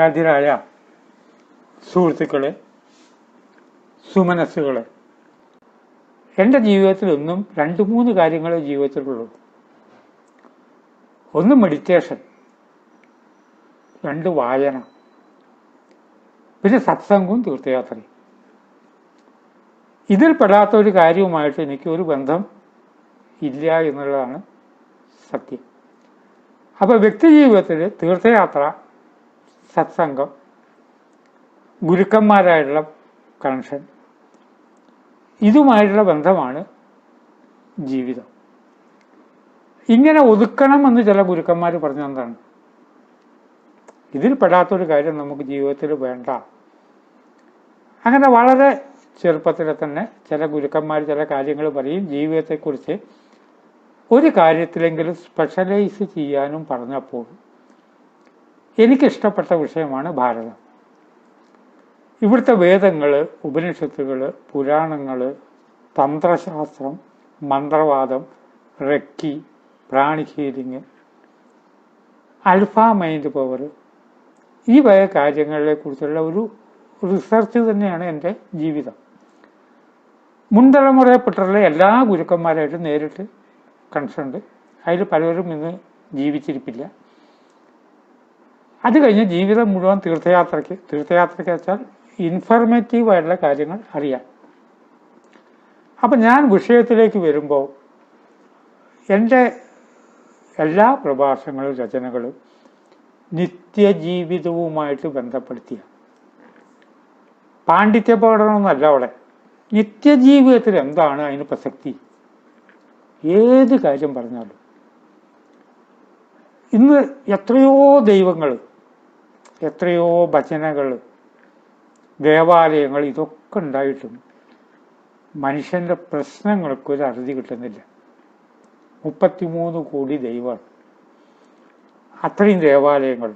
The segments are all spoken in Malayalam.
ആരാധ്യരായ സുഹൃത്തുക്കളെ, സുമനസ്സുകളെ, എൻ്റെ ജീവിതത്തിലൊന്നും 2-3 കാര്യങ്ങളെ ജീവിതത്തിലുള്ളൂ. ഒന്ന് മെഡിറ്റേഷൻ, 2 വായന, പിന്നെ സത്സംഗവും തീർത്ഥയാത്രയും. ഇതിൽ പെടാത്ത ഒരു കാര്യവുമായിട്ട് എനിക്ക് ഒരു ബന്ധം ഇല്ല എന്നുള്ളതാണ് സത്യം. അപ്പോൾ വ്യക്തി ജീവിതത്തിൽ തീർത്ഥയാത്ര, സത്സംഗം, ഗുരുക്കന്മാരായിട്ടുള്ള കണക്ഷൻ, ഇതുമായിട്ടുള്ള ബന്ധമാണ് ജീവിതം. ഇങ്ങനെ ഒതുക്കണമെന്ന് ചില ഗുരുക്കന്മാർ പറഞ്ഞെന്താണ്, ഇതിൽ പെടാത്തൊരു കാര്യം നമുക്ക് ജീവിതത്തിൽ വേണ്ട. അങ്ങനെ വളരെ ചെറുപ്പത്തിൽ തന്നെ ചില ഗുരുക്കന്മാർ ചില കാര്യങ്ങൾ പറയും. ജീവിതത്തെക്കുറിച്ച് ഒരു കാര്യത്തിലെങ്കിലും സ്പെഷ്യലൈസ് ചെയ്യാനും പറഞ്ഞപ്പോൾ എനിക്കിഷ്ടപ്പെട്ട വിഷയമാണ് ഭാരതം. ഇവിടുത്തെ വേദങ്ങൾ, ഉപനിഷത്തുകൾ, പുരാണങ്ങൾ, തന്ത്രശാസ്ത്രം, മന്ത്രവാദം, reiki, pranic healing, alpha mind power, ഈ വക കാര്യങ്ങളെക്കുറിച്ചുള്ള ഒരു റിസർച്ച് തന്നെയാണ് എൻ്റെ ജീവിതം. മുൻതലമുറയിൽപ്പെട്ടുള്ള എല്ലാ ഗുരുക്കന്മാരായിട്ടും നേരിട്ട് കണക്ഷനുണ്ട്. അതിൽ പലരും ഇന്ന് ജീവിച്ചിരിപ്പില്ല. അത് കഴിഞ്ഞ് ജീവിതം മുഴുവൻ തീർത്ഥയാത്രയ്ക്ക് വെച്ചാൽ ഇൻഫർമേറ്റീവായിട്ടുള്ള കാര്യങ്ങൾ അറിയാം. അപ്പം ഞാൻ വിഷയത്തിലേക്ക് വരുമ്പോൾ എൻ്റെ എല്ലാ പ്രഭാഷണങ്ങളും രചനകളും നിത്യജീവിതവുമായിട്ട് ബന്ധപ്പെടുത്തിയ, പാണ്ഡിത്യ പ്രകടനമൊന്നുമല്ല അവിടെ. നിത്യജീവിതത്തിൽ എന്താണ് അതിന് പ്രസക്തി, ഏത് കാര്യം പറഞ്ഞാലും. ഇന്ന് എത്രയോ ദൈവങ്ങൾ, എത്രയോ ഭജനകൾ, ദേവാലയങ്ങൾ, ഇതൊക്കെ ഉണ്ടായിട്ടും മനുഷ്യൻ്റെ പ്രശ്നങ്ങൾക്കൊരു അറുതി കിട്ടുന്നില്ല. 33 കോടി ദൈവമാണ്, അത്രയും ദേവാലയങ്ങൾ,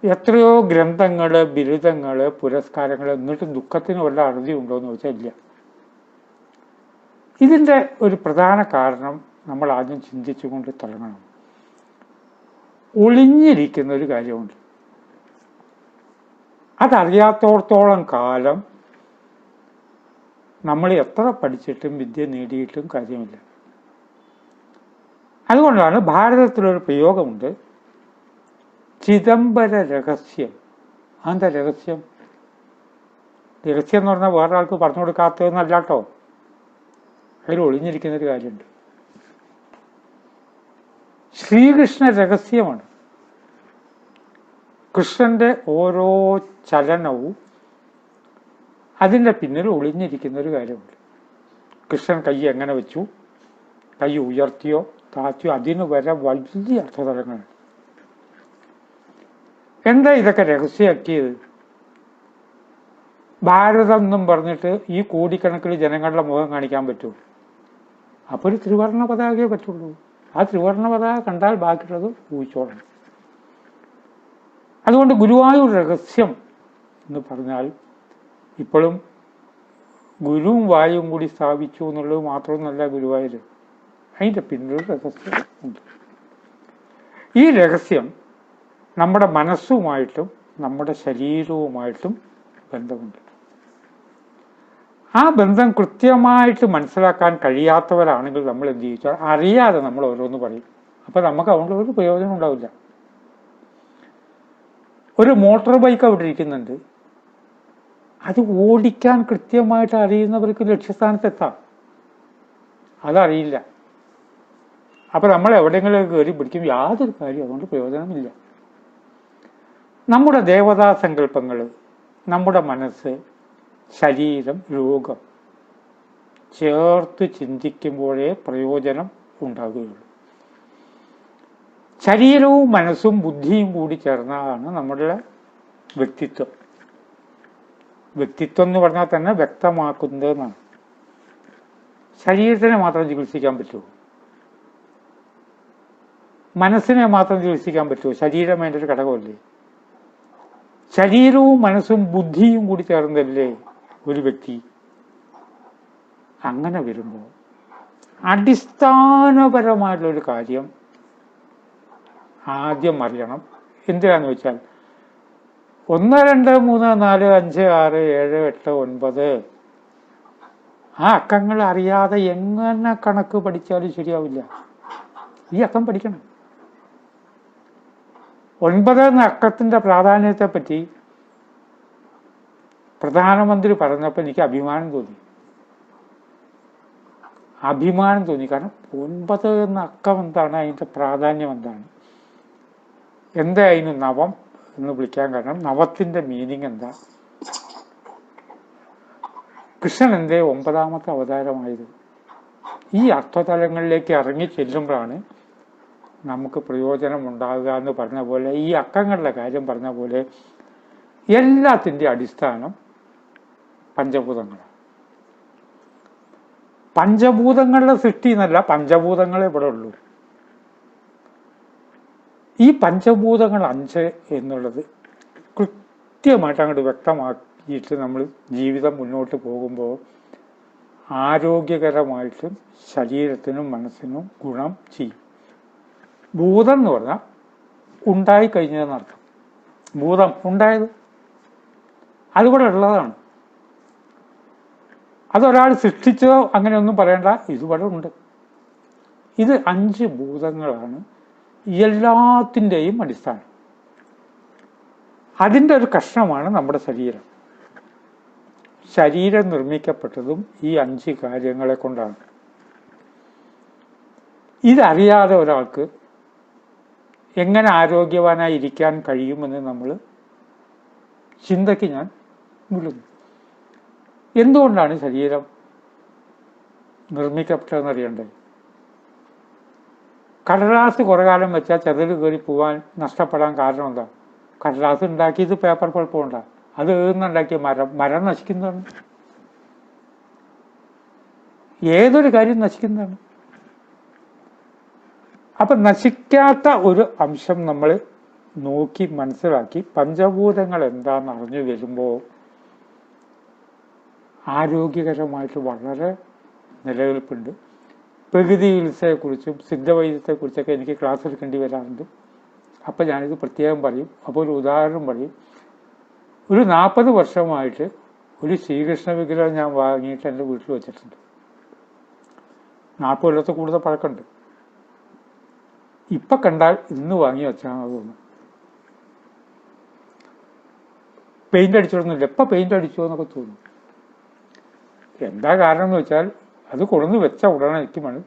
എത്രയോ ഗ്രന്ഥങ്ങൾ, ബിരുദങ്ങൾ, പുരസ്കാരങ്ങൾ, എന്നിട്ടും ദുഃഖത്തിന് വല്ല അറുതി ഉണ്ടോ എന്ന് ചോദിച്ചാൽ ഇല്ല. ഇതിൻ്റെ ഒരു പ്രധാന കാരണം നമ്മൾ ആദ്യം ചിന്തിച്ചുകൊണ്ട് തുടങ്ങണം. ഒളിഞ്ഞിരിക്കുന്ന ഒരു കാര്യമുണ്ട്. അതറിയാത്തോടത്തോളം കാലം നമ്മൾ എത്ര പഠിച്ചിട്ടും വിദ്യ നേടിയിട്ടും കാര്യമില്ല. അതുകൊണ്ടാണ് ഭാരതത്തിലൊരു പ്രയോഗമുണ്ട്, ചിദംബര രഹസ്യം. അതെന്താ രഹസ്യം? രഹസ്യം എന്ന് പറഞ്ഞാൽ വേറൊരാൾക്ക് പറഞ്ഞു കൊടുക്കാത്തതെന്നല്ല കേട്ടോ. അതിൽ ഒളിഞ്ഞിരിക്കുന്നൊരു കാര്യമുണ്ട്. ശ്രീകൃഷ്ണ രഹസ്യമാണ്. കൃഷ്ണന്റെ ഓരോ ചലനവും അതിൻ്റെ പിന്നിൽ ഒളിഞ്ഞിരിക്കുന്നൊരു കാര്യമുണ്ട്. കൃഷ്ണൻ കൈ എങ്ങനെ വെച്ചു, കൈ ഉയർത്തിയോ താഴ്ത്തിയോ, അതിന് വരെ വലിയ അർത്ഥതലങ്ങളാണ്. എന്താ ഇതൊക്കെ രഹസ്യമാക്കിയത്? ഭാരതം എന്നും പറഞ്ഞിട്ട് ഈ കോടിക്കണക്കിന് ജനങ്ങളുടെ മുഖം കാണിക്കാൻ പറ്റുമോ? അപ്പോൾ ഒരു ത്രിവർണ്ണ പതാകയെ പറ്റുള്ളൂ. ആ ത്രിവർണ്ണ പതാക കണ്ടാൽ ബാക്കിയുള്ളത് ഊഹിച്ചോളണം. അതുകൊണ്ട് ഗുരുവായൂർ രഹസ്യം എന്ന് പറഞ്ഞാൽ ഇപ്പോഴും ഗുരുവും വായും കൂടി സ്ഥാപിച്ചു എന്നുള്ളത് മാത്രമൊന്നുമല്ല ഗുരുവായൂർ. അതിൻ്റെ പിന്നിൽ രഹസ്യം ഉണ്ട്. ഈ രഹസ്യം നമ്മുടെ മനസ്സുമായിട്ടും നമ്മുടെ ശരീരവുമായിട്ടും ബന്ധമുണ്ട്. ആ ബന്ധം കൃത്യമായിട്ട് മനസ്സിലാക്കാൻ കഴിയാത്തവരാണെങ്കിൽ നമ്മൾ എന്ത് ചെയ്യിച്ചാൽ അറിയാതെ നമ്മൾ ഓരോന്ന് പറയും. അപ്പം നമുക്ക് അതുകൊണ്ട് ഒരു പ്രയോജനം ഉണ്ടാവില്ല. ഒരു മോട്ടോർ ബൈക്ക് അവിടെ ഇരിക്കുന്നുണ്ട്, അത് ഓടിക്കാൻ കൃത്യമായിട്ട് അറിയുന്നവർക്ക് ലക്ഷ്യസ്ഥാനത്തെത്താം. അതറിയില്ല. അപ്പം നമ്മൾ എവിടെയെങ്കിലും കയറി പിടിക്കും, യാതൊരു കാര്യം അതുകൊണ്ട് പ്രയോജനമില്ല. നമ്മുടെ ദേവതാ സങ്കല്പങ്ങൾ, നമ്മുടെ മനസ്സ്, ശരീരം, രോഗം ചേർത്ത് ചിന്തിക്കുമ്പോഴേ പ്രയോജനം ഉണ്ടാകുകയുള്ളൂ. ശരീരവും മനസ്സും ബുദ്ധിയും കൂടി ചേർന്നതാണ് നമ്മുടെ വ്യക്തിത്വം. വ്യക്തിത്വം എന്ന് പറഞ്ഞാൽ തന്നെ വ്യക്തമാക്കുന്നതെന്നാണ്. ശരീരത്തിനെ മാത്രം ചികിത്സിക്കാൻ പറ്റുമോ? മനസ്സിനെ മാത്രം ചികിത്സിക്കാൻ പറ്റുമോ? ശരീരം അതിൻ്റെ ഒരു ഘടകമല്ലേ. ശരീരവും മനസ്സും ബുദ്ധിയും കൂടി ചേർന്നല്ലേ ഒരു വ്യക്തി. അങ്ങനെ വരുമ്പോൾ അടിസ്ഥാനപരമായിട്ടുള്ളൊരു കാര്യം ആദ്യം അറിയണം. എന്തിനാന്ന് വെച്ചാൽ 1 2 3 4 5 6 7 8 9 ആ അക്കങ്ങൾ അറിയാതെ എങ്ങനെ കണക്ക് പഠിച്ചാലും ശരിയാവില്ല. ഈ അക്കം പഠിക്കണം. 9 എന്ന അക്കത്തിൻ്റെ പ്രാധാന്യത്തെപ്പറ്റി പ്രധാനമന്ത്രി പറഞ്ഞപ്പോൾ എനിക്ക് അഭിമാനം തോന്നി. കാരണം 9 എന്ന അക്കം എന്താണ്, അതിൻ്റെ പ്രാധാന്യം എന്താണ്, എന്താ അതിന് നവം എന്ന് വിളിക്കാൻ കാരണം, നവത്തിൻ്റെ മീനിങ് എന്താ, കൃഷ്ണൻ എന്തേ 9ാമത്തെ അവതാരമായത്, ഈ അർത്ഥതലങ്ങളിലേക്ക് ഇറങ്ങി ചെല്ലുമ്പോഴാണ് നമുക്ക് പ്രയോജനം ഉണ്ടാകുക എന്ന് പറഞ്ഞ പോലെ, ഈ അക്കങ്ങളുടെ കാര്യം പറഞ്ഞ പോലെ എല്ലാത്തിൻ്റെ അടിസ്ഥാനം പഞ്ചഭൂതങ്ങളാണ്. പഞ്ചഭൂതങ്ങളുടെ സൃഷ്ടി എന്നല്ല, പഞ്ചഭൂതങ്ങളെ ഇവിടെ ഉള്ളൂ. ഈ പഞ്ചഭൂതങ്ങൾ 5 എന്നുള്ളത് കൃത്യമായിട്ട് അങ്ങോട്ട് വ്യക്തമാക്കിയിട്ട് നമ്മൾ ജീവിതം മുന്നോട്ട് പോകുമ്പോൾ ആരോഗ്യകരമായിട്ടും ശരീരത്തിനും മനസ്സിനും ഗുണം ചെയ്യും. ഭൂതം എന്ന് പറഞ്ഞാൽ ഉണ്ടായിക്കഴിഞ്ഞതെന്നർത്ഥം. ഭൂതം ഉണ്ടായത് അതിവിടെ ഉള്ളതാണ്. അതൊരാൾ സൃഷ്ടിച്ചോ അങ്ങനെയൊന്നും പറയണ്ട, ഇതിവിടെ ഉണ്ട്. ഇത് 5 ഭൂതങ്ങളാണ് എല്ലാത്തിൻ്റെയും അടിസ്ഥാനം. അതിൻ്റെ ഒരു കഷ്ണമാണ് നമ്മുടെ ശരീരം. ശരീരം നിർമ്മിക്കപ്പെട്ടതും ഈ 5 കാര്യങ്ങളെ കൊണ്ടാണ്. ഇതറിയാതെ ഒരാൾക്ക് എങ്ങനെ ആരോഗ്യവാനായി ഇരിക്കാൻ കഴിയുമെന്ന് നമ്മൾ ചിന്തയ്ക്ക് ഞാൻ വിടുന്നു. എന്തുകൊണ്ടാണ് ശരീരം നിർമ്മിക്കപ്പെട്ടതെന്നറിയണ്ടേ? കടലാസ് കുറേ കാലം വെച്ചാൽ ചെതല് കയറി പോകാൻ, നഷ്ടപ്പെടാൻ കാരണം എന്താ? കടലാസ് ഉണ്ടാക്കിയത് പേപ്പർ പൾപ്പ് കൊണ്ടാണ്. അത് ഏന്നുണ്ടാക്കിയ മരം നശിക്കുന്നതാണ്. ഏതൊരു കാര്യം നശിക്കുന്നതാണ്. അപ്പം നശിക്കാത്ത ഒരു അംശം നമ്മൾ നോക്കി മനസ്സിലാക്കി പഞ്ചഭൂതങ്ങൾ എന്താണെന്ന് അറിഞ്ഞു വരുമ്പോൾ ആരോഗ്യകരമായിട്ട് വളരെ നിലനിൽപ്പുണ്ട്. പ്രകൃതി ചികിത്സയെക്കുറിച്ചും സിദ്ധവൈദ്യത്തെക്കുറിച്ചൊക്കെ എനിക്ക് ക്ലാസ് എടുക്കേണ്ടി വരാറുണ്ട്. അപ്പം ഞാനിത് പ്രത്യേകം പറയും. അപ്പോൾ ഒരു ഉദാഹരണം പറയും. ഒരു 40 വർഷമായിട്ട് ഒരു ശ്രീകൃഷ്ണ വിഗ്രഹം ഞാൻ വാങ്ങിയിട്ട് എൻ്റെ വീട്ടിൽ വെച്ചിട്ടുണ്ട്. 40 കൊല്ലത്ത് കൂടുതൽ പഴക്കമുണ്ട്. ഇപ്പം കണ്ടാൽ ഇന്ന് വാങ്ങി വെച്ചാൽ തോന്നുന്നു. പെയിൻ്റ് അടിച്ചോടുന്നില്ല, എപ്പോൾ പെയിൻ്റ് അടിച്ചോ എന്നൊക്കെ തോന്നും. എന്താ കാരണം എന്ന് വെച്ചാൽ അത് കൊണ്ടുവന്ന് വെച്ച ഉടനെ എത്തുമാണ്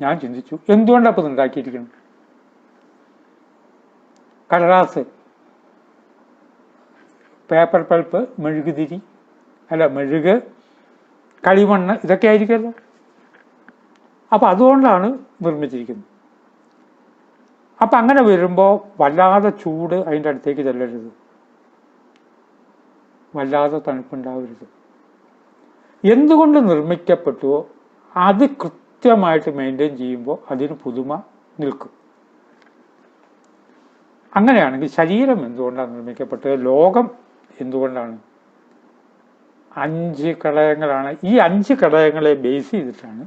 ഞാൻ ചിന്തിച്ചു, എന്തുകൊണ്ടാണ് അപ്പം ഉണ്ടാക്കിയിരിക്കണം? കടലാസ്, പേപ്പർ പൾപ്പ്, മെഴുകുതിരി, മെഴുക്, കളിമണ്ണ്, ഇതൊക്കെ ആയിരിക്കുമല്ലോ. അപ്പം അതുകൊണ്ടാണ് നിർമ്മിച്ചിരിക്കുന്നത്. അപ്പം അങ്ങനെ വരുമ്പോൾ വല്ലാതെ ചൂട് അതിൻ്റെ അടുത്തേക്ക് ചെല്ലരുത്, വല്ലാതെ തണുപ്പുണ്ടാവരുത്. എന്തുകൊണ്ട് നിർമ്മിക്കപ്പെട്ടുവോ അത് കൃത്യമായിട്ട് മെയിൻറ്റെയിൻ ചെയ്യുമ്പോൾ അതിന് പുതുമ നിൽക്കും. അങ്ങനെയാണെങ്കിൽ ശരീരം എന്തുകൊണ്ടാണ് നിർമ്മിക്കപ്പെട്ടത്? ലോകം എന്തുകൊണ്ടാണ്? 5 ഘടകങ്ങളാണ്. ഈ 5 ഘടകങ്ങളെ ബേസ് ചെയ്തിട്ടാണ്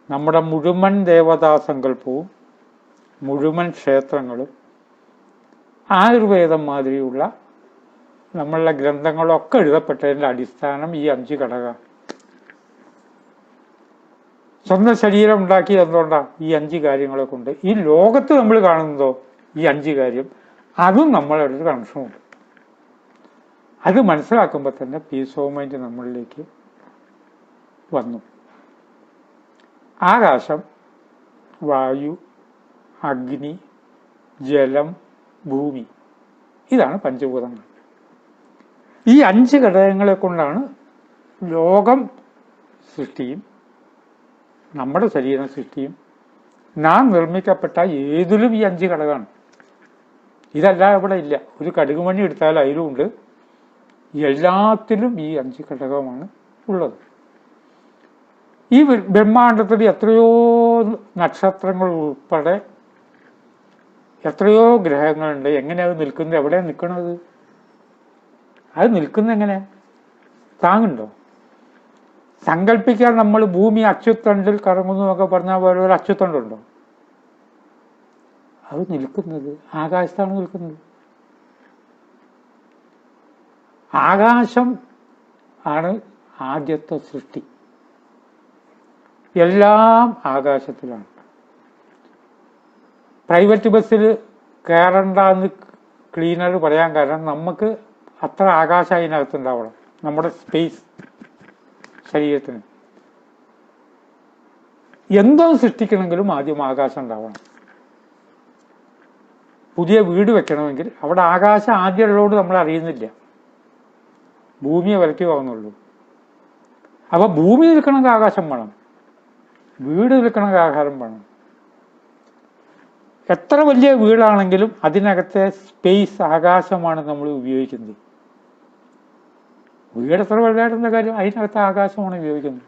നമ്മുടെ മുഴുവൻ ദേവതാസങ്കല്പവും മുഴുവൻ ക്ഷേത്രങ്ങളും ആയുർവേദം മാതിരിയുള്ള നമ്മളുടെ ഗ്രന്ഥങ്ങളൊക്കെ എഴുതപ്പെട്ടതിൻ്റെ അടിസ്ഥാനം ഈ 5 ഘടകമാണ്. സ്വന്തം ശരീരം ഉണ്ടാക്കിയത് എന്തുകൊണ്ടാണ്? ഈ 5 കാര്യങ്ങളെ കൊണ്ട്. ഈ ലോകത്ത് നമ്മൾ കാണുന്നതോ ഈ 5 കാര്യം, അതും നമ്മളൊരു കണക്ഷനുണ്ട്. അത് മനസ്സിലാക്കുമ്പോൾ തന്നെ പീസ് ഓഫ് മൈൻഡ് നമ്മളിലേക്ക് വന്നു. ആകാശം, വായു, അഗ്നി, ജലം, ഭൂമി, ഇതാണ് പഞ്ചഭൂതങ്ങൾ. ഈ 5 ഘടകങ്ങളെ കൊണ്ടാണ് ലോകം സൃഷ്ടിയും നമ്മുടെ ശരീരം സൃഷ്ടിയും. നാം നിർമ്മിക്കപ്പെട്ട ഏതിലും ഈ 5 ഘടകമാണ്. ഇതല്ല ഇവിടെ ഇല്ല. ഒരു കടുകുമണി എടുത്താൽ അതിലും ഉണ്ട്. എല്ലാത്തിലും ഈ 5 ഘടകമാണ് ഉള്ളത്. ഈ ബ്രഹ്മാണ്ടത്തിൽ എത്രയോ നക്ഷത്രങ്ങൾ ഉൾപ്പെടെ എത്രയോ ഗ്രഹങ്ങളുണ്ട്. എങ്ങനെയാണ് നിൽക്കുന്നത്? എവിടെയാണ് നിൽക്കുന്നത്? അത് നിൽക്കുന്നത് എങ്ങനെ? താങ്ങുണ്ടോ? സങ്കല്പിക്കാൻ നമ്മൾ ഭൂമി അച്ചുതണ്ടിൽ കറങ്ങുന്നു എന്നൊക്കെ പറഞ്ഞാൽ പോലെ ഒരു അച്ചുതണ്ടുണ്ടോ? അത് നിൽക്കുന്നത് ആകാശത്താണ് നിൽക്കുന്നത്. ആകാശം ആണ് ആദ്യത്തെ സൃഷ്ടി. എല്ലാം ആകാശത്തിലാണ്. പ്രൈവറ്റ് ബസ്സിൽ കയറണ്ടെന്ന് ക്ലീനർ പറയാൻ കാരണം നമുക്ക് അത്ര ആകാശം അതിനകത്തുണ്ടാവണം, നമ്മുടെ സ്പേസ് ശരീരത്തിന്. എന്തോ സൃഷ്ടിക്കണമെങ്കിലും ആദ്യം ആകാശം ഉണ്ടാവണം. പുതിയ വീട് വെക്കണമെങ്കിൽ അവിടെ ആകാശം ആദ്യമുള്ളതുകൊണ്ട് നമ്മൾ അറിയുന്നില്ല, ഭൂമിയെ വിലക്കി പോകുന്നുള്ളൂ. അപ്പൊ ഭൂമി നിൽക്കണമെങ്കിൽ ആകാശം വേണം, വീട് നിൽക്കണമെങ്കിൽ ആകാശം വേണം. എത്ര വലിയ വീടാണെങ്കിലും അതിനകത്തെ സ്പേസ് ആകാശമാണ് നമ്മൾ ഉപയോഗിക്കുന്നത്. വീട് എത്ര വലുതായിട്ടുള്ള കാര്യം, അതിനകത്ത് ആകാശമാണ് ഉപയോഗിക്കുന്നത്.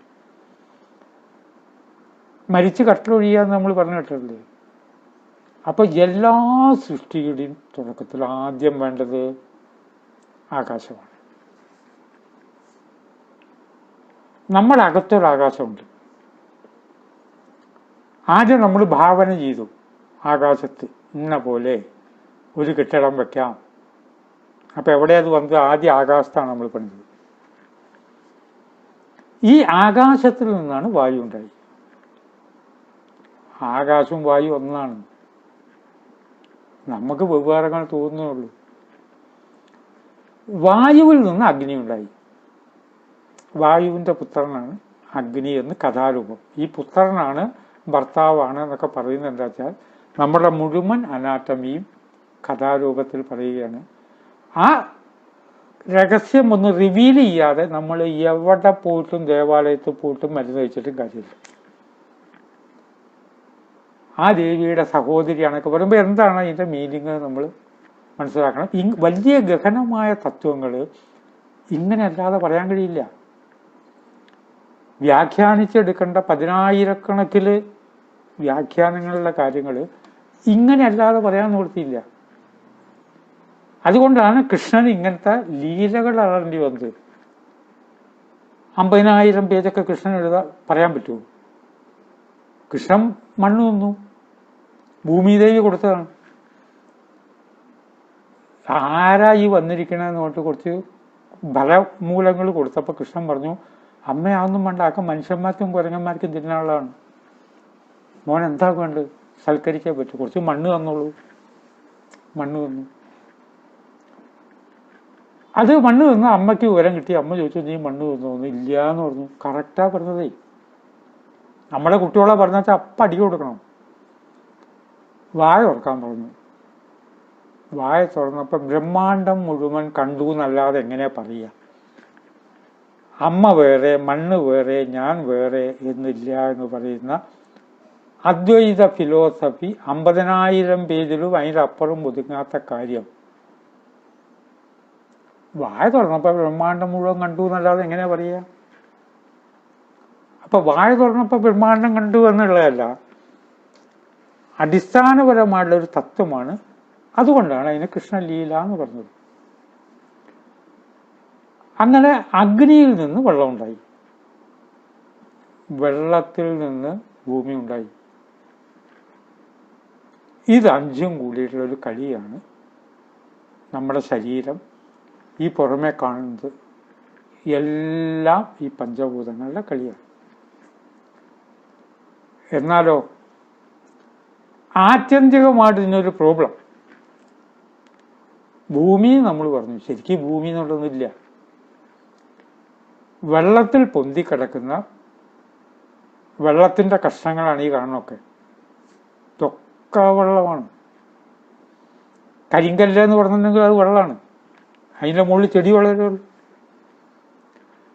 മരിച്ച് കട്ടിലൊഴിയാന്ന് നമ്മൾ പറഞ്ഞു കേട്ടിട്ടില്ലേ? അപ്പൊ എല്ലാ സൃഷ്ടിയുടെയും തുടക്കത്തിൽ ആദ്യം വേണ്ടത് ആകാശമാണ്. നമ്മുടെ അകത്തൊരു ആകാശമുണ്ട്. ആദ്യം നമ്മൾ ഭാവന ചെയ്തു, ആകാശത്ത് ഇന്ന പോലെ ഒരു കെട്ടിടം വെക്കാം. അപ്പൊ എവിടെ അത് വന്നത്? ആദ്യം ആകാശത്താണ് നമ്മൾ പണിത്. ഈ ആകാശത്തിൽ നിന്നാണ് വായു ഉണ്ടായി. ആകാശവും വായു ഒന്നാണ്, നമുക്ക് വ്യവഹാരങ്ങൾ തോന്നുന്നുള്ളൂ. വായുവിൽ നിന്ന് അഗ്നി ഉണ്ടായി. വായുവിൻ്റെ പുത്രനാണ് അഗ്നി എന്ന് കഥാരൂപം. ഈ പുത്രനാണ് ഭർത്താവാണ് എന്നൊക്കെ പറയുന്നത് എന്താ വെച്ചാൽ നമ്മുടെ മുഴുവൻ അനാട്ടമിയും കഥാരൂപത്തിൽ പറയുകയാണ്. ആ രഹസ്യം ഒന്ന് റിവീൽ ചെയ്യാതെ നമ്മൾ എവിടെ പോയിട്ടും ദേവാലയത്തിൽ പോയിട്ടും മരുന്ന് കഴിച്ചിട്ടും കാര്യമില്ല. ആ ദേവിയുടെ സഹോദരിയാണൊക്കെ പറയുമ്പോൾ എന്താണ് അതിൻ്റെ മീനിങ് നമ്മൾ മനസ്സിലാക്കണം. വലിയ ഗഹനമായ തത്വങ്ങൾ ഇങ്ങനെ അല്ലാതെ പറയാൻ കഴിയില്ല. വ്യാഖ്യാനിച്ചെടുക്കേണ്ട 10,000-കണക്കിൽ വ്യാഖ്യാനങ്ങളിലെ കാര്യങ്ങൾ ഇങ്ങനെ അല്ലാതെ പറയാൻ നിവൃത്തിയില്ല. അതുകൊണ്ടാണ് കൃഷ്ണൻ ഇങ്ങനത്തെ ലീലകൾ അറിയേണ്ടി വന്നത്. 50,000 പേജൊക്കെ കൃഷ്ണൻ പറയാൻ പറ്റുമോ? കൃഷ്ണൻ മണ്ണ് തിന്നു, ഭൂമിദേവി കൊടുത്തതാണ്. ആരാ ഈ വന്നിരിക്കണമെന്ന് പറഞ്ഞിട്ട് കുറച്ച് ഫലമൂലങ്ങൾ കൊടുത്തപ്പോൾ കൃഷ്ണൻ പറഞ്ഞു, അമ്മയാതൊന്നും വേണ്ട, ആക്ക മനുഷ്യന്മാർക്കും കുരങ്ങന്മാർക്കും തിന്നാനുള്ളതാണ്. മോൻ എന്താ വേണ്ടത്? സൽക്കരിക്കാൻ പറ്റും, കുറച്ച് മണ്ണ് തന്നോളൂ. മണ്ണ് തന്നു. അത് മണ്ണ് തന്നു. അമ്മയ്ക്ക് വിവരം കിട്ടി. അമ്മ ചോദിച്ചു, നീ മണ്ണ് തന്നോന്ന്? ഇല്ല എന്ന് പറഞ്ഞു. കറക്റ്റാ പറഞ്ഞതേ. നമ്മുടെ കുട്ടികളെ പറഞ്ഞാൽ അപ്പം അടി കൊടുക്കണം. വായ തുറക്കാൻ പറഞ്ഞു. വായ തുറന്നപ്പോൾ ബ്രഹ്മാണ്ടം മുഴുവൻ കണ്ടു എന്നല്ലാതെ എങ്ങനെ പറയുക? അമ്മ വേറെ, മണ്ണ് വേറെ, ഞാൻ വേറെ എന്നില്ല എന്ന് പറയുന്ന അദ്വൈത ഫിലോസഫി 50,000 പേജിലും അതിൻ്റെ അപ്പുറം ഒതുങ്ങാത്ത കാര്യം. വായ തുറന്നപ്പോൾ ബ്രഹ്മാണ്ടം മുഴുവൻ കണ്ടു എന്നല്ലാതെ എങ്ങനെ പറയുക? അപ്പൊ വായ തുറന്നപ്പോൾ ബ്രഹ്മാണ്ടം കണ്ടു എന്നുള്ളതല്ല, അടിസ്ഥാനപരമായിട്ടുള്ളൊരു തത്വമാണ്. അതുകൊണ്ടാണ് അതിന് കൃഷ്ണലീല എന്ന് പറഞ്ഞത്. അങ്ങനെ അഗ്നിയിൽ നിന്ന് വെള്ളം ഉണ്ടായി, വെള്ളത്തിൽ നിന്ന് ഭൂമി ഉണ്ടായി. ഇത് 5ഉം കൂടിയിട്ടുള്ളൊരു കളിയാണ് നമ്മുടെ ശരീരം. ഈ പുറമെ കാണുന്നത് എല്ലാം ഈ പഞ്ചഭൂതങ്ങളുടെ കളിയാണ്. എന്നാലോ ആത്യന്തികമായിട്ട് ഇതിനൊരു പ്രോബ്ലം. ഭൂമി നമ്മൾ പറഞ്ഞു, ശരിക്കും ഭൂമി എന്നുള്ളതൊന്നുമില്ല. വെള്ളത്തിൽ പൊന്തിക്കിടക്കുന്ന വെള്ളത്തിൻ്റെ കഷ്ണങ്ങളാണ് ഈ കാണുന്നതൊക്കെ. ഇതൊക്കെ വെള്ളമാണ്. കരിങ്കല്ല് എന്ന് പറഞ്ഞിട്ടുണ്ടെങ്കിൽ അത് വെള്ളമാണ്. അതിൻ്റെ മുകളിൽ ചെടി വളരുള്ളൂ.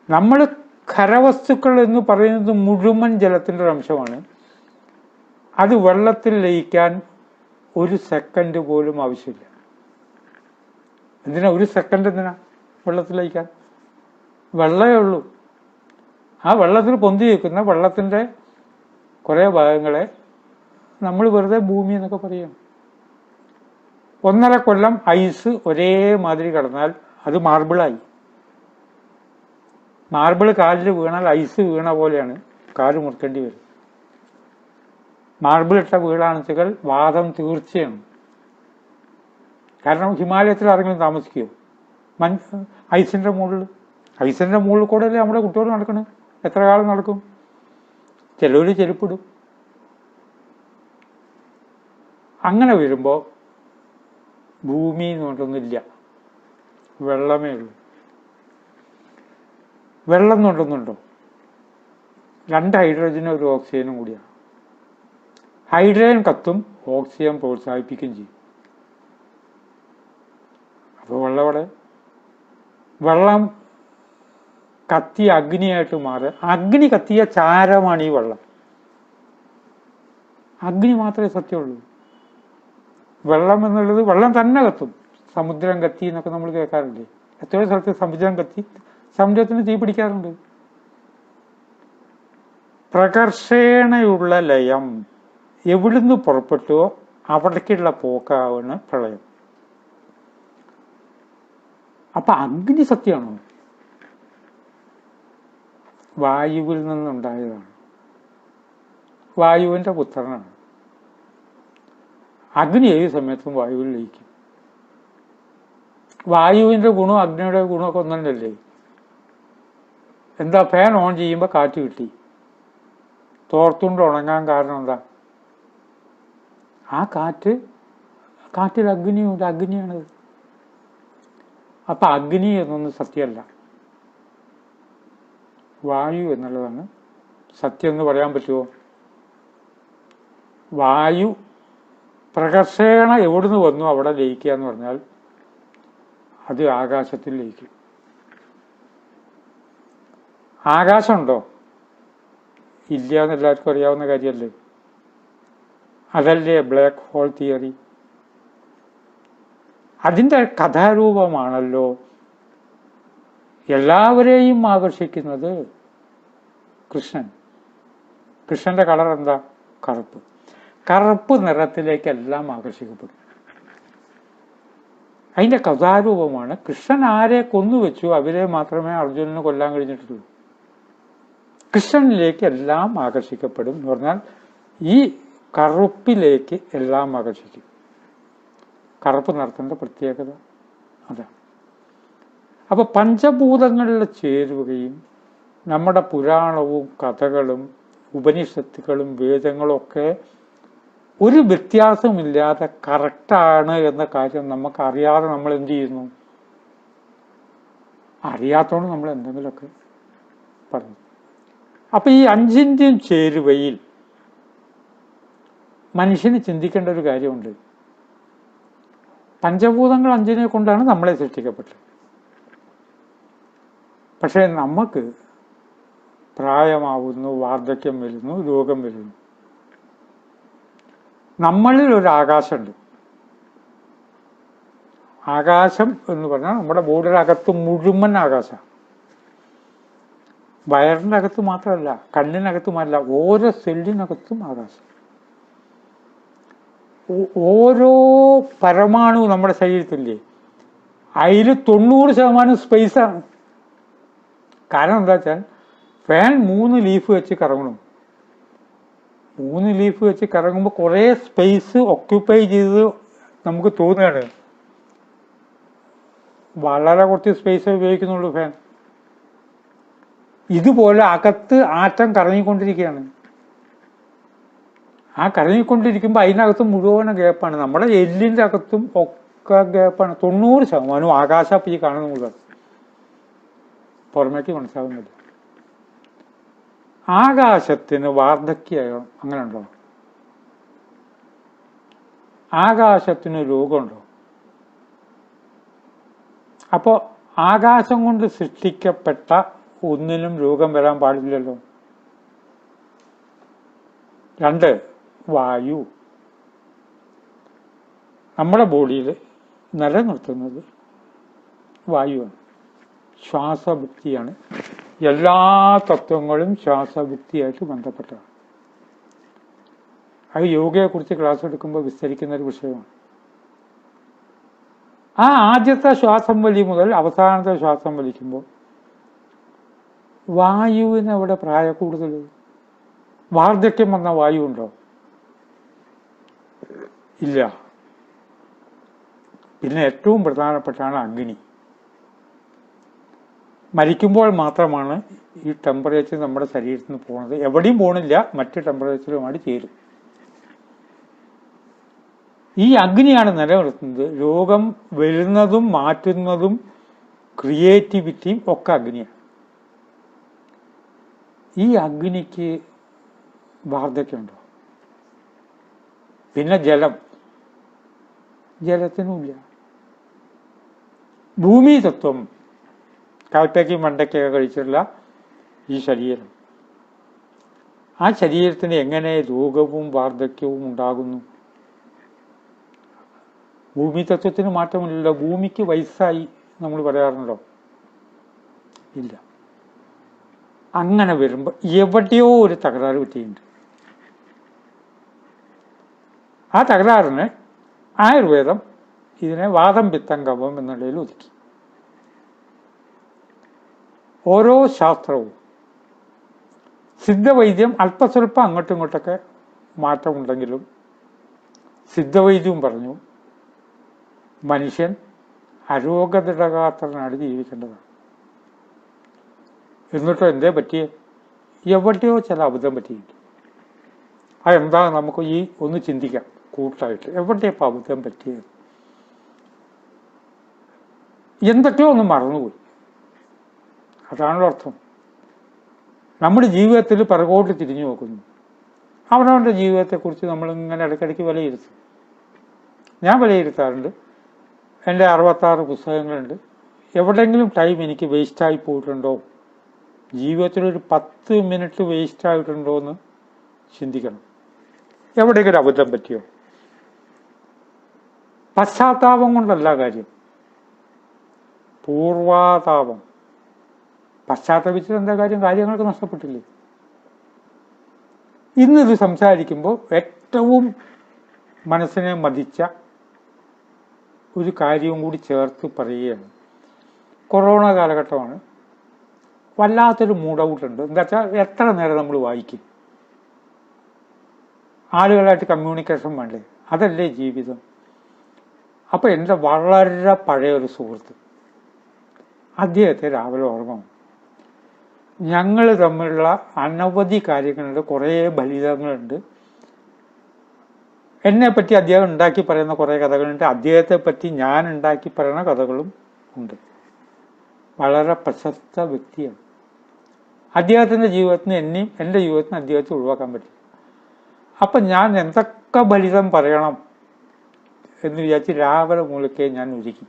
നമ്മൾ ഖരവസ്തുക്കൾ എന്ന് പറയുന്നത് മുഴുവൻ ജലത്തിൻ്റെ ഒരു അംശമാണ്. അത് വെള്ളത്തിൽ ലയിക്കാൻ 1 സെക്കൻഡ് പോലും ആവശ്യമില്ല. എന്തിനാ 1 സെക്കൻഡ്? എന്തിനാ വെള്ളത്തിൽ ലയിക്കാൻ? വെള്ളമേ ഉള്ളൂ. ആ വെള്ളത്തിൽ പൊന്തി വയ്ക്കുന്ന വെള്ളത്തിൻ്റെ കുറേ ഭാഗങ്ങളെ നമ്മൾ വെറുതെ ഭൂമി എന്നൊക്കെ പറയാം. 1.5 കൊല്ലം ഐസ് ഒരേമാതിരി കിടന്നാൽ അത് മാർബിളായി. മാർബിൾ കാലിൽ വീണാൽ ഐസ് വീണ പോലെയാണ്, കാല് മുറിക്കേണ്ടി വരും. മാർബിൾ ഇട്ട വീടാണെന്ന് വെച്ചാൽ വാദം തീർച്ചയാണ്. കാരണം ഹിമാലയത്തിൽ ആരെങ്കിലും താമസിക്കുമോ? ഐസിൻ്റെ മുകളിൽ കൂടെ അല്ലേ നമ്മുടെ കുട്ടികൾ നടക്കണേ. എത്ര കാലം നടക്കും? ചിലവർ ചെരുപ്പിടും. അങ്ങനെ വരുമ്പോൾ ഭൂമി എന്ന് പറഞ്ഞൊന്നുമില്ല, വെള്ളമേ ഉള്ളൂ. വെള്ളം എന്ന് കൊണ്ടൊന്നുണ്ടോ? 2 ഹൈഡ്രജനും 1 ഓക്സിജനും കൂടിയാണ്. ഹൈഡ്രജൻ കത്തും, ഓക്സിജൻ പ്രോത്സാഹിപ്പിക്കുകയും ചെയ്യും. അപ്പോൾ വെള്ളം കത്തി അഗ്നിയായിട്ട് മാറുക. അഗ്നി കത്തിയ ചാരമാണ് ഈ വെള്ളം. അഗ്നി മാത്രമേ സത്യമുള്ളൂ. വെള്ളം എന്നുള്ളത് വെള്ളം തന്നെ കത്തും. സമുദ്രം കത്തി എന്നൊക്കെ നമ്മൾ കേൾക്കാറില്ലേ? എത്രയോ സ്ഥലത്ത് സമുദ്രം കത്തി, സമുദ്രത്തിന് തീ പിടിക്കാറുണ്ട്. പ്രകർഷേണയുള്ള ലയം എവിടുന്ന് പുറപ്പെട്ടുവോ അവിടേക്കുള്ള പോക്കാവാണ് പ്രളയം. അപ്പൊ അഗ്നി സത്യമാണോ? വായുവിൽ നിന്നുണ്ടായതാണ്. വായുവിന്റെ പുത്രനാണ്. അഗ്നി ഏത് സമയത്തും വായുവിൽ ലയിക്കും. വായുവിന്റെ ഗുണവും അഗ്നിയുടെ ഗുണമൊക്കെ ഒന്നല്ലേ? എന്താ, ഫാൻ ഓൺ ചെയ്യുമ്പോൾ കാറ്റ് കിട്ടി, തോർത്തുകൊണ്ട് ഉണങ്ങാൻ കാരണം എന്താ? ആ കാറ്റിൽ അഗ്നിയുണ്ട്, അഗ്നിയാണത്. അപ്പൊ അഗ്നി എന്നൊന്നും സത്യമല്ല, വായു എന്നുള്ളതാണ് സത്യം എന്ന് പറയാൻ പറ്റുമോ? വായു പ്രകർഷേണ എവിടുന്ന് വന്നു അവിടെ ലയിക്കുക എന്ന് പറഞ്ഞാൽ അത് ആകാശത്തിൽ ലയിക്കും. ആകാശമുണ്ടോ? ഇല്ല എന്ന് എല്ലാവർക്കും അറിയാവുന്ന കാര്യമല്ലേ. അതല്ലേ ബ്ലാക്ക് ഹോൾ തിയറി. അതിൻ്റെ കഥാരൂപമാണല്ലോ എല്ലാവരെയും ആകർഷിക്കുന്നത് കൃഷ്ണന്റെ കളർ എന്താ? കറുപ്പ് നിറത്തിലേക്ക് എല്ലാം ആകർഷിക്കപ്പെടും. അതിൻ്റെ കഥാരൂപമാണ്. കൃഷ്ണൻ ആരെ കൊന്നുവെച്ചു അവരെ മാത്രമേ അർജുനന് കൊല്ലാൻ കഴിഞ്ഞിട്ടുള്ളൂ. കൃഷ്ണനിലേക്ക് എല്ലാം ആകർഷിക്കപ്പെടും എന്ന് പറഞ്ഞാൽ ഈ കറുപ്പിലേക്ക് എല്ലാം ആകർഷിക്കും. കറുപ്പ് നിറത്തിൻ്റെ പ്രത്യേകത അതാണ്. അപ്പൊ പഞ്ചഭൂതങ്ങളിൽ ചേരുകയും നമ്മുടെ പുരാണവും കഥകളും ഉപനിഷത്തുകളും വേദങ്ങളും ഒക്കെ ഒരു വ്യത്യാസമില്ലാതെ കറക്റ്റാണ് എന്ന കാര്യം നമുക്കറിയാതെ നമ്മൾ എന്ത് ചെയ്യുന്നു? അറിയാത്തോണ്ട് നമ്മൾ എന്തെങ്കിലുമൊക്കെ പറഞ്ഞു. അപ്പൊ ഈ 5ന്റെയും ചേരുവയിൽ മനുഷ്യന് ചിന്തിക്കേണ്ട ഒരു കാര്യമുണ്ട്. പഞ്ചഭൂതങ്ങൾ 5നെ കൊണ്ടാണ് നമ്മളെ സൃഷ്ടിക്കപ്പെട്ടത്. പക്ഷെ നമുക്ക് പ്രായമാവുന്നു, വാർദ്ധക്യം വരുന്നു, രോഗം വരുന്നു. നമ്മളിൽ ഒരു ആകാശമുണ്ട്. ആകാശം എന്ന് പറഞ്ഞാൽ നമ്മുടെ ബോഡിയുടെ അകത്ത് മുഴുവൻ ആകാശം. വയറിൻ്റെ അകത്ത് മാത്രമല്ല, കണ്ണിനകത്തുമല്ല, ഓരോ സെല്ലിനകത്തും ആകാശം. ഓരോ പരമാണു നമ്മുടെ ശരീരത്തില്ലേ, അതിൽ 90% സ്പേസാണ്. കാരണം എന്താ വെച്ചാൽ ഫാൻ 3 ലീഫ് വെച്ച് കറങ്ങണം. 3 ലീഫ് വെച്ച് കറങ്ങുമ്പോൾ കുറേ സ്പേസ് ഒക്യുപ്പൈ ചെയ്ത് നമുക്ക് തോന്നുകയാണ്. വളരെ കുറച്ച് സ്പേസ് ഉപയോഗിക്കുന്നുള്ളൂ ഫാൻ. ഇതുപോലെ അകത്ത് ആറ്റം കറങ്ങിക്കൊണ്ടിരിക്കുകയാണ്. ആ കറങ്ങിക്കൊണ്ടിരിക്കുമ്പോൾ അതിനകത്ത് മുഴുവൻ ഗ്യാപ്പാണ്. നമ്മുടെ എല്ലിൻ്റെ അകത്തും ഒക്കെ ഗ്യാപ്പാണ്. 90% ആകാശം ഈ കാണുന്ന മുഴുവൻ. പുറമേക്ക് മനസ്സിലാവുന്നില്ല. ആകാശത്തിന് വാർദ്ധക്യമായോ? അങ്ങനെ ഉണ്ടോ? ആകാശത്തിന് രോഗമുണ്ടോ? അപ്പോൾ ആകാശം കൊണ്ട് സൃഷ്ടിക്കപ്പെട്ട ഒന്നിനും രോഗം വരാൻ പാടില്ലല്ലോ. 2, വായു നമ്മുടെ ബോഡിയിൽ നിലനിർത്തുന്നത് വായുവാണ്. ശ്വാസഭുക്തിയാണ്. എല്ലാ തത്വങ്ങളും ശ്വാസഭുക്തിയായിട്ട് ബന്ധപ്പെട്ടതാണ്. അത് യോഗയെക്കുറിച്ച് ക്ലാസ് എടുക്കുമ്പോൾ വിസ്തരിക്കുന്ന ഒരു വിഷയമാണ്. ആ ആദ്യത്തെ ശ്വാസം വലി മുതൽ അവസാനത്തെ ശ്വാസം വലിക്കുമ്പോൾ വായുവിന് അവിടെ പ്രായ കൂടുതൽ. വാർദ്ധക്യം വന്ന വായു ഉണ്ടോ? ഇല്ല. പിന്നെ ഏറ്റവും പ്രധാനപ്പെട്ടാണ് അഗ്നി. മരിക്കുമ്പോൾ മാത്രമാണ് ഈ ടെമ്പറേച്ചർ നമ്മുടെ ശരീരത്തിൽ നിന്ന് പോകുന്നത്. എവിടെയും പോകണില്ല, മറ്റ് ടെമ്പറേച്ചറുമായിട്ട് ചേരും. ഈ അഗ്നിയാണ് നിലനിർത്തുന്നത്. രോഗം വരുന്നതും മാറ്റുന്നതും ക്രിയേറ്റിവിറ്റിയും ഒക്കെ അഗ്നിയാണ്. ഈ അഗ്നിക്ക് വാർദ്ധക്യമുണ്ടോ? പിന്നെ ജലത്തിനുമില്ല. ഭൂമി തത്വം, കാൽപ്പയ്ക്കും മണ്ടയ്ക്കൊക്കെ കഴിച്ചിട്ടുള്ള ഈ ശരീരം, ആ ശരീരത്തിന് എങ്ങനെ രോഗവും വാർദ്ധക്യവും ഉണ്ടാകുന്നു? ഭൂമി തത്വത്തിന് മാറ്റമില്ലല്ലോ. ഭൂമിക്ക് വയസ്സായി നമ്മൾ പറയാറുണ്ടോ? ഇല്ല. അങ്ങനെ വരുമ്പോൾ എവിടെയോ ഒരു തകരാറ് പറ്റിയിട്ടുണ്ട്. ആ തകരാറിന് ആയുർവേദം ഇതിനെ വാദം പിത്തം കഫം എന്നുള്ളതിൽ ഒതുക്കി. ഓരോ ശാസ്ത്രവും, സിദ്ധവൈദ്യം അല്പസ്വല്പം അങ്ങോട്ടും ഇങ്ങോട്ടൊക്കെ മാറ്റമുണ്ടെങ്കിലും സിദ്ധവൈദ്യവും പറഞ്ഞു മനുഷ്യൻ അരോഗദൃഢഗാത്രനായിട്ട് ജീവിക്കേണ്ടതാണ്. എന്നിട്ടോ എന്തേ പറ്റിയേ? എവിടെയോ ചില അബദ്ധം പറ്റിയിട്ടുണ്ട്. അതെന്താ നമുക്ക് ഒന്ന് ചിന്തിക്കാം കൂട്ടായിട്ട്. എവിടെയപ്പോൾ അബദ്ധം പറ്റിയത്? എന്തൊക്കെയോ ഒന്ന് മറന്നുപോയി. അതാണല്ലോ അർത്ഥം. നമ്മുടെ ജീവിതത്തിൽ പിറകോട്ട് തിരിഞ്ഞു നോക്കുന്നു. അവനവൻ്റെ ജീവിതത്തെക്കുറിച്ച് നമ്മളിങ്ങനെ ഇടയ്ക്കിടയ്ക്ക് വിലയിരുത്തും. ഞാൻ വിലയിരുത്താറുണ്ട്. എൻ്റെ 66 പുസ്തകങ്ങളുണ്ട്. എവിടെയെങ്കിലും ടൈം എനിക്ക് വേസ്റ്റായി പോയിട്ടുണ്ടോ? ജീവിതത്തിലൊരു 10 മിനിറ്റ് വേസ്റ്റായിട്ടുണ്ടോ എന്ന് ചിന്തിക്കണം. എവിടെയെങ്കിലും അബദ്ധം പറ്റിയോ? പശ്ചാത്താപം കൊണ്ടല്ല കാര്യം, പൂർവാതാപം. പശ്ചാത്തപിച്ചിട്ട് എന്താ കാര്യം? കാര്യങ്ങൾക്ക് നഷ്ടപ്പെട്ടില്ലേ? ഇന്നിത് സംസാരിക്കുമ്പോൾ ഏറ്റവും മനസ്സിനെ മതിച്ച ഒരു കാര്യവും കൂടി ചേർത്ത് പറയുകയാണ്. കൊറോണ കാലഘട്ടമാണ്. വല്ലാത്തൊരു മൂഡ് ഔട്ടുണ്ട്. എന്താ വെച്ചാൽ എത്ര നേരം നമ്മൾ വായിക്കും? ആളുകളായിട്ട് കമ്മ്യൂണിക്കേഷൻ വേണ്ടേ? അതല്ലേ ജീവിതം. അപ്പോൾ എൻ്റെ വളരെ പഴയ ഒരു സുഹൃത്ത്, അദ്ദേഹത്തെ രാവിലെ ഓർമ്മ. ഞങ്ങൾ തമ്മിലുള്ള അനവധി കാര്യങ്ങളുണ്ട്, കുറേ ഫലിതങ്ങളുണ്ട്. എന്നെപ്പറ്റി അദ്ദേഹം ഉണ്ടാക്കി പറയുന്ന കുറേ കഥകളുണ്ട്, അദ്ദേഹത്തെ പറ്റി ഞാൻ ഉണ്ടാക്കി പറയുന്ന കഥകളും ഉണ്ട്. വളരെ പ്രശസ്ത വ്യക്തിയാണ്. അദ്ദേഹത്തിൻ്റെ ജീവിതത്തിന് എന്നെയും എൻ്റെ ജീവിതത്തിന് അദ്ദേഹത്തെ ഒഴിവാക്കാൻ പറ്റില്ല. അപ്പം ഞാൻ എന്തൊക്കെ ഫലിതം പറയണം എന്ന് വിചാരിച്ച് രാവിലെ മൂലക്കെ ഞാൻ ഒരുക്കി.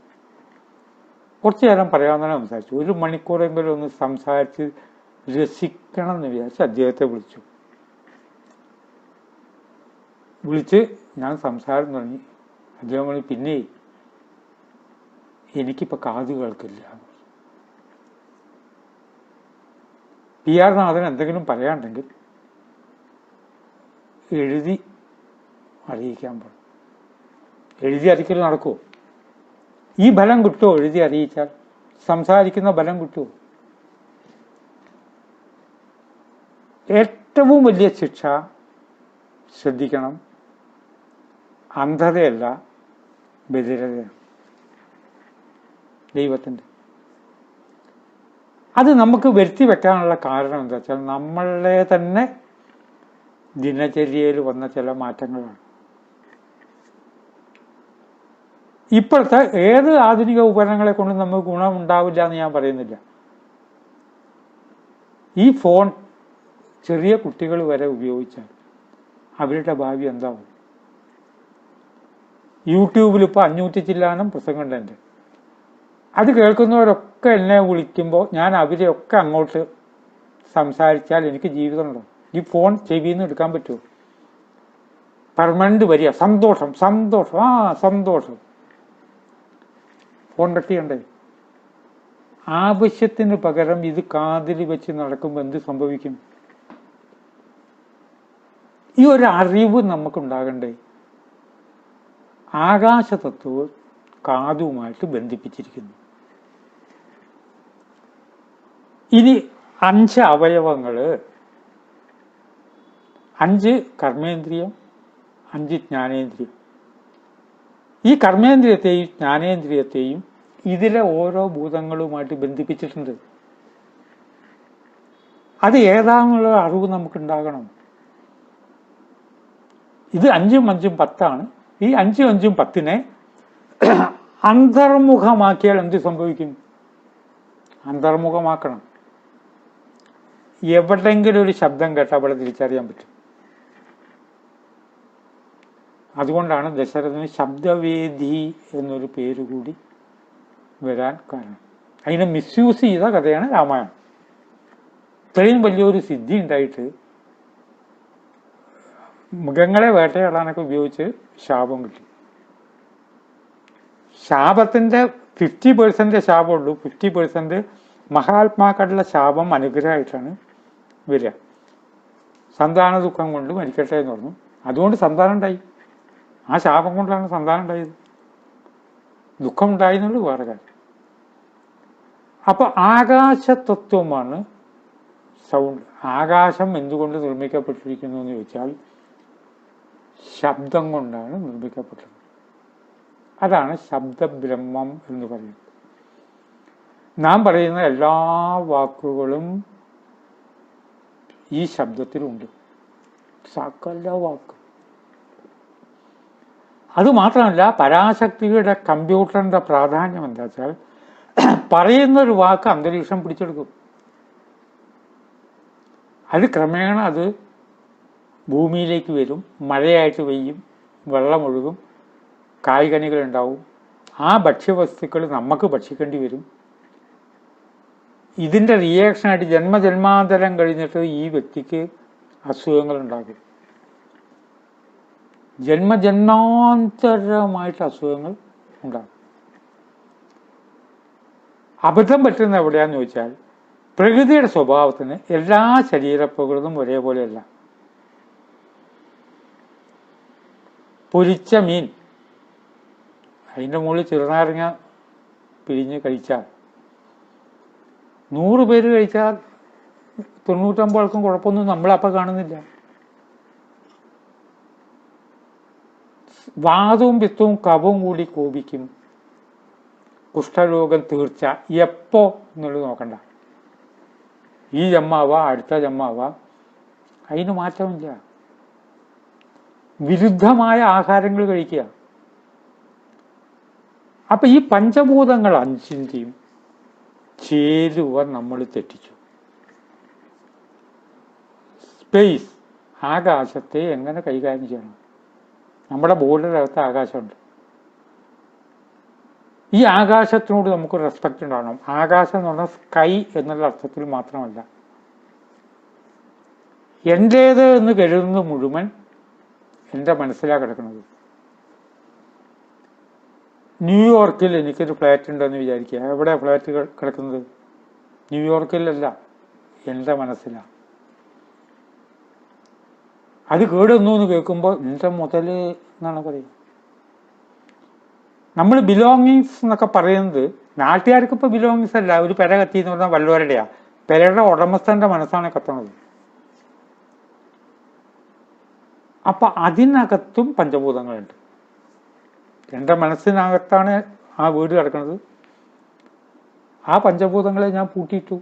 കുറച്ചു നേരം പറയാമെന്നാണ് സംസാരിച്ചു. 1 മണിക്കൂറെങ്കിലും ഒന്ന് സംസാരിച്ച് രസിക്കണം എന്ന് വിചാരിച്ച് അദ്ദേഹത്തെ വിളിച്ച് ഞാൻ സംസാരം തുടങ്ങി. അദ്ദേഹം പറഞ്ഞു, പിന്നെ എനിക്കിപ്പോൾ കാത് കേൾക്കില്ല. PR നാഥൻ എന്തെങ്കിലും പറയാണ്ടെങ്കിൽ എഴുതി അറിയിക്കാൻ പറഞ്ഞു. എഴുതി അറിയിക്കൽ നടക്കുമോ? ഈ ബലം കിട്ടുമോ? എഴുതി അറിയിച്ചാൽ സംസാരിക്കുന്ന ബലം കിട്ടുമോ? ഏറ്റവും വലിയ ശിക്ഷ, ശ്രദ്ധിക്കണം, അന്ധതയല്ല, ബധിരതയാണ് ദൈവത്തിൻ്റെ. അത് നമുക്ക് വരുത്തി വെക്കാനുള്ള കാരണം എന്താ വെച്ചാൽ നമ്മളെ തന്നെ ദിനചര്യയിൽ വന്ന ചില മാറ്റങ്ങളാണ്. ഇപ്പോഴത്തെ ഏത് ആധുനിക ഉപകരണങ്ങളെ കൊണ്ട് നമുക്ക് ഗുണമുണ്ടാവില്ല എന്ന് ഞാൻ പറയുന്നില്ല. ഈ ഫോൺ ചെറിയ കുട്ടികൾ വരെ ഉപയോഗിച്ചാൽ അവരുടെ ഭാവി എന്താവും? യൂട്യൂബിൽ ഇപ്പോൾ 500 ചില്ലാനം പ്രസംഗമുണ്ട്. അത് കേൾക്കുന്നവരൊക്കെ എന്നെ വിളിക്കുമ്പോൾ ഞാൻ അവരെയൊക്കെ അങ്ങോട്ട് സംസാരിച്ചാൽ എനിക്ക് ജീവിതമുണ്ടോ? ഈ ഫോൺ ചെവിയിൽ നിന്ന് എടുക്കാൻ പറ്റുമോ? പെർമനന്റ് വരിക, സന്തോഷം സന്തോഷം സന്തോഷം. ഫോൺ കട്ട് ചെയ്യണ്ടേ? ആവശ്യത്തിന് പകരം ഇത് കാതിൽ വെച്ച് നടക്കുമ്പോൾ എന്ത് സംഭവിക്കും? ഈ ഒരു അറിവ് നമുക്കുണ്ടാകണ്ടേ? ആകാശതത്വം കാതുമായിട്ട് ബന്ധിപ്പിച്ചിരിക്കുന്നു. ഇനി 5 അവയവങ്ങൾ, 5 കർമ്മേന്ദ്രിയം, 5 ജ്ഞാനേന്ദ്രിയം. ഈ കർമ്മേന്ദ്രിയത്തെയും ജ്ഞാനേന്ദ്രിയത്തെയും ഇതിലെ ഓരോ ഭൂതങ്ങളുമായിട്ട് ബന്ധിപ്പിച്ചിട്ടുണ്ട്. അത് ഏതാണെന്നുള്ള അറിവ് നമുക്കുണ്ടാകണം. ഇത് 5ഉം 5ഉം 10 ഈ 5ഉം 5ഉം 10 അന്തർമുഖമാക്കിയാൽ എന്ത് സംഭവിക്കും? അന്തർമുഖമാക്കണം. എവിടെയെങ്കിലും ഒരു ശബ്ദം കേട്ടാൽ അവിടെ തിരിച്ചറിയാൻ പറ്റും. അതുകൊണ്ടാണ് ദശരഥന് ശബ്ദവേദി എന്നൊരു പേര് കൂടി വരാൻ കാരണം. അതിനെ മിസ്യൂസ് ചെയ്ത കഥയാണ് രാമായണം. ഇത്രയും വലിയൊരു സിദ്ധി ഉണ്ടായിട്ട് മൃഗങ്ങളെ വേട്ടയാടാനൊക്കെ ഉപയോഗിച്ച് ശാപം കിട്ടി. ശാപത്തിന്റെ 50% ശാപമുള്ളൂ, 50% മഹാത്മാക്കളുടെ ശാപം അനുഗ്രഹമായിട്ടാണ് വരിക. സന്താന ദുഃഖം കൊണ്ട് മരിക്കട്ടെ എന്ന് പറഞ്ഞു. അതുകൊണ്ട് സന്താനം ഉണ്ടായി. ആ ശാപം കൊണ്ടാണ് സന്താനം ഉണ്ടായത്. ദുഃഖം ഉണ്ടായി എന്നുള്ളത് വേറെ കാര്യം. അപ്പൊ ആകാശതത്വമാണ് സൗണ്ട്. ആകാശം എന്തുകൊണ്ട് നിർമ്മിക്കപ്പെട്ടിരിക്കുന്നു എന്ന് ചോദിച്ചാൽ ശബ്ദം കൊണ്ടാണ് നിർമ്മിക്കപ്പെട്ടത്. അതാണ് ശബ്ദബ്രഹ്മം എന്ന് പറയുന്നത്. നാം പറയുന്ന എല്ലാ വാക്കുകളും ഈ ശബ്ദത്തിലുണ്ട്, സകല വാക്ക്. അതുമാത്രമല്ല, പരാശക്തിയുടെ കമ്പ്യൂട്ടറിന്റെ പ്രാധാന്യം എന്താ വെച്ചാൽ പറയുന്നൊരു വാക്ക് അന്തരീക്ഷം പിടിച്ചെടുക്കും. അത് ക്രമേണ അത് ഭൂമിയിലേക്ക് വരും, മഴയായിട്ട് പെയ്യും, വെള്ളമൊഴുകും, കായ്കനികളുണ്ടാവും. ആ ഭക്ഷ്യവസ്തുക്കൾ നമുക്ക് ഭക്ഷിക്കേണ്ടി വരും. ഇതിൻ്റെ റിയാക്ഷനായിട്ട് ജന്മജന്മാന്തരം കഴിഞ്ഞിട്ട് ഈ വ്യക്തിക്ക് അസുഖങ്ങൾ ഉണ്ടാകും. ജന്മജന്മാന്തരമായിട്ട് അസുഖങ്ങൾ ഉണ്ടാകും. അബദ്ധം പറ്റുന്ന എവിടെയാന്ന് ചോദിച്ചാൽ പ്രകൃതിയുടെ സ്വഭാവത്തിന് എല്ലാ ശരീരപ്രകൃതം ഒരേപോലെയല്ല. പൊരിച്ച മീൻ അതിൻ്റെ മുകളിൽ ചെറുനാരങ്ങ പിഴിഞ്ഞ് കഴിച്ചാൽ 100 പേര് കഴിച്ചാൽ 99 ആൾക്കും കുഴപ്പമൊന്നും നമ്മളപ്പോൾ കാണുന്നില്ല. വാതവും പിത്തവും കഫവും കൂടി കോപിക്കും. കുഷ്ഠരോഗം തീർച്ച. എപ്പോ എന്നുള്ളത് നോക്കണ്ട. ഈ ജമ്മാവാ അടുത്ത ജമ്മാവാ, അതിന് മാറ്റമില്ല. വിരുദ്ധമായ ആഹാരങ്ങൾ കഴിക്കുക. അപ്പൊ ഈ പഞ്ചഭൂതങ്ങൾ 5ന്റെയും ചേരുവ നമ്മൾ തെറ്റിച്ചു. സ്പേസ്, ആകാശത്തെ എങ്ങനെ കൈകാര്യം ചെയ്യണം? നമ്മുടെ ബോർഡിനകത്ത് ആകാശമുണ്ട്. ഈ ആകാശത്തിനോട് നമുക്ക് റെസ്പെക്റ്റ് ഉണ്ടാകണം. ആകാശം എന്ന് പറഞ്ഞാൽ സ്കൈ എന്നുള്ള അർത്ഥത്തിൽ മാത്രമല്ല. എൻ്റേത് എന്ന് കരുതുന്നത് മുഴുവൻ എൻ്റെ മനസ്സിലാണ് കിടക്കുന്നത്. ന്യൂയോർക്കിൽ എനിക്കൊരു ഫ്ലാറ്റ് ഉണ്ടെന്ന് വിചാരിക്കുക. എവിടെ ഫ്ലാറ്റ് കിടക്കുന്നത്? ന്യൂയോർക്കിലല്ല, എൻ്റെ മനസ്സിലാണ്. അത് കേടുന്നു എന്ന് കേൾക്കുമ്പോൾ എൻ്റെ മുതൽ എന്നാണ് പറയുക. നമ്മൾ ബിലോങ്ങിങ്സ് എന്നൊക്കെ പറയുന്നത് നാട്ടുകാർക്ക് ഇപ്പോൾ ബിലോങ്ങിങ്സ് അല്ല. ഒരു പെര കത്തി എന്ന് പറഞ്ഞാൽ വല്ലവരുടെയാ. പെരയുടെ ഉടമസ്ഥന്റെ മനസ്സാണ് കത്തണത്. അപ്പൊ അതിനകത്തും പഞ്ചഭൂതങ്ങളുണ്ട്. എൻ്റെ മനസ്സിനകത്താണ് ആ വീട് കിടക്കുന്നത്. ആ പഞ്ചഭൂതങ്ങളെ ഞാൻ പൂട്ടിയിട്ടു.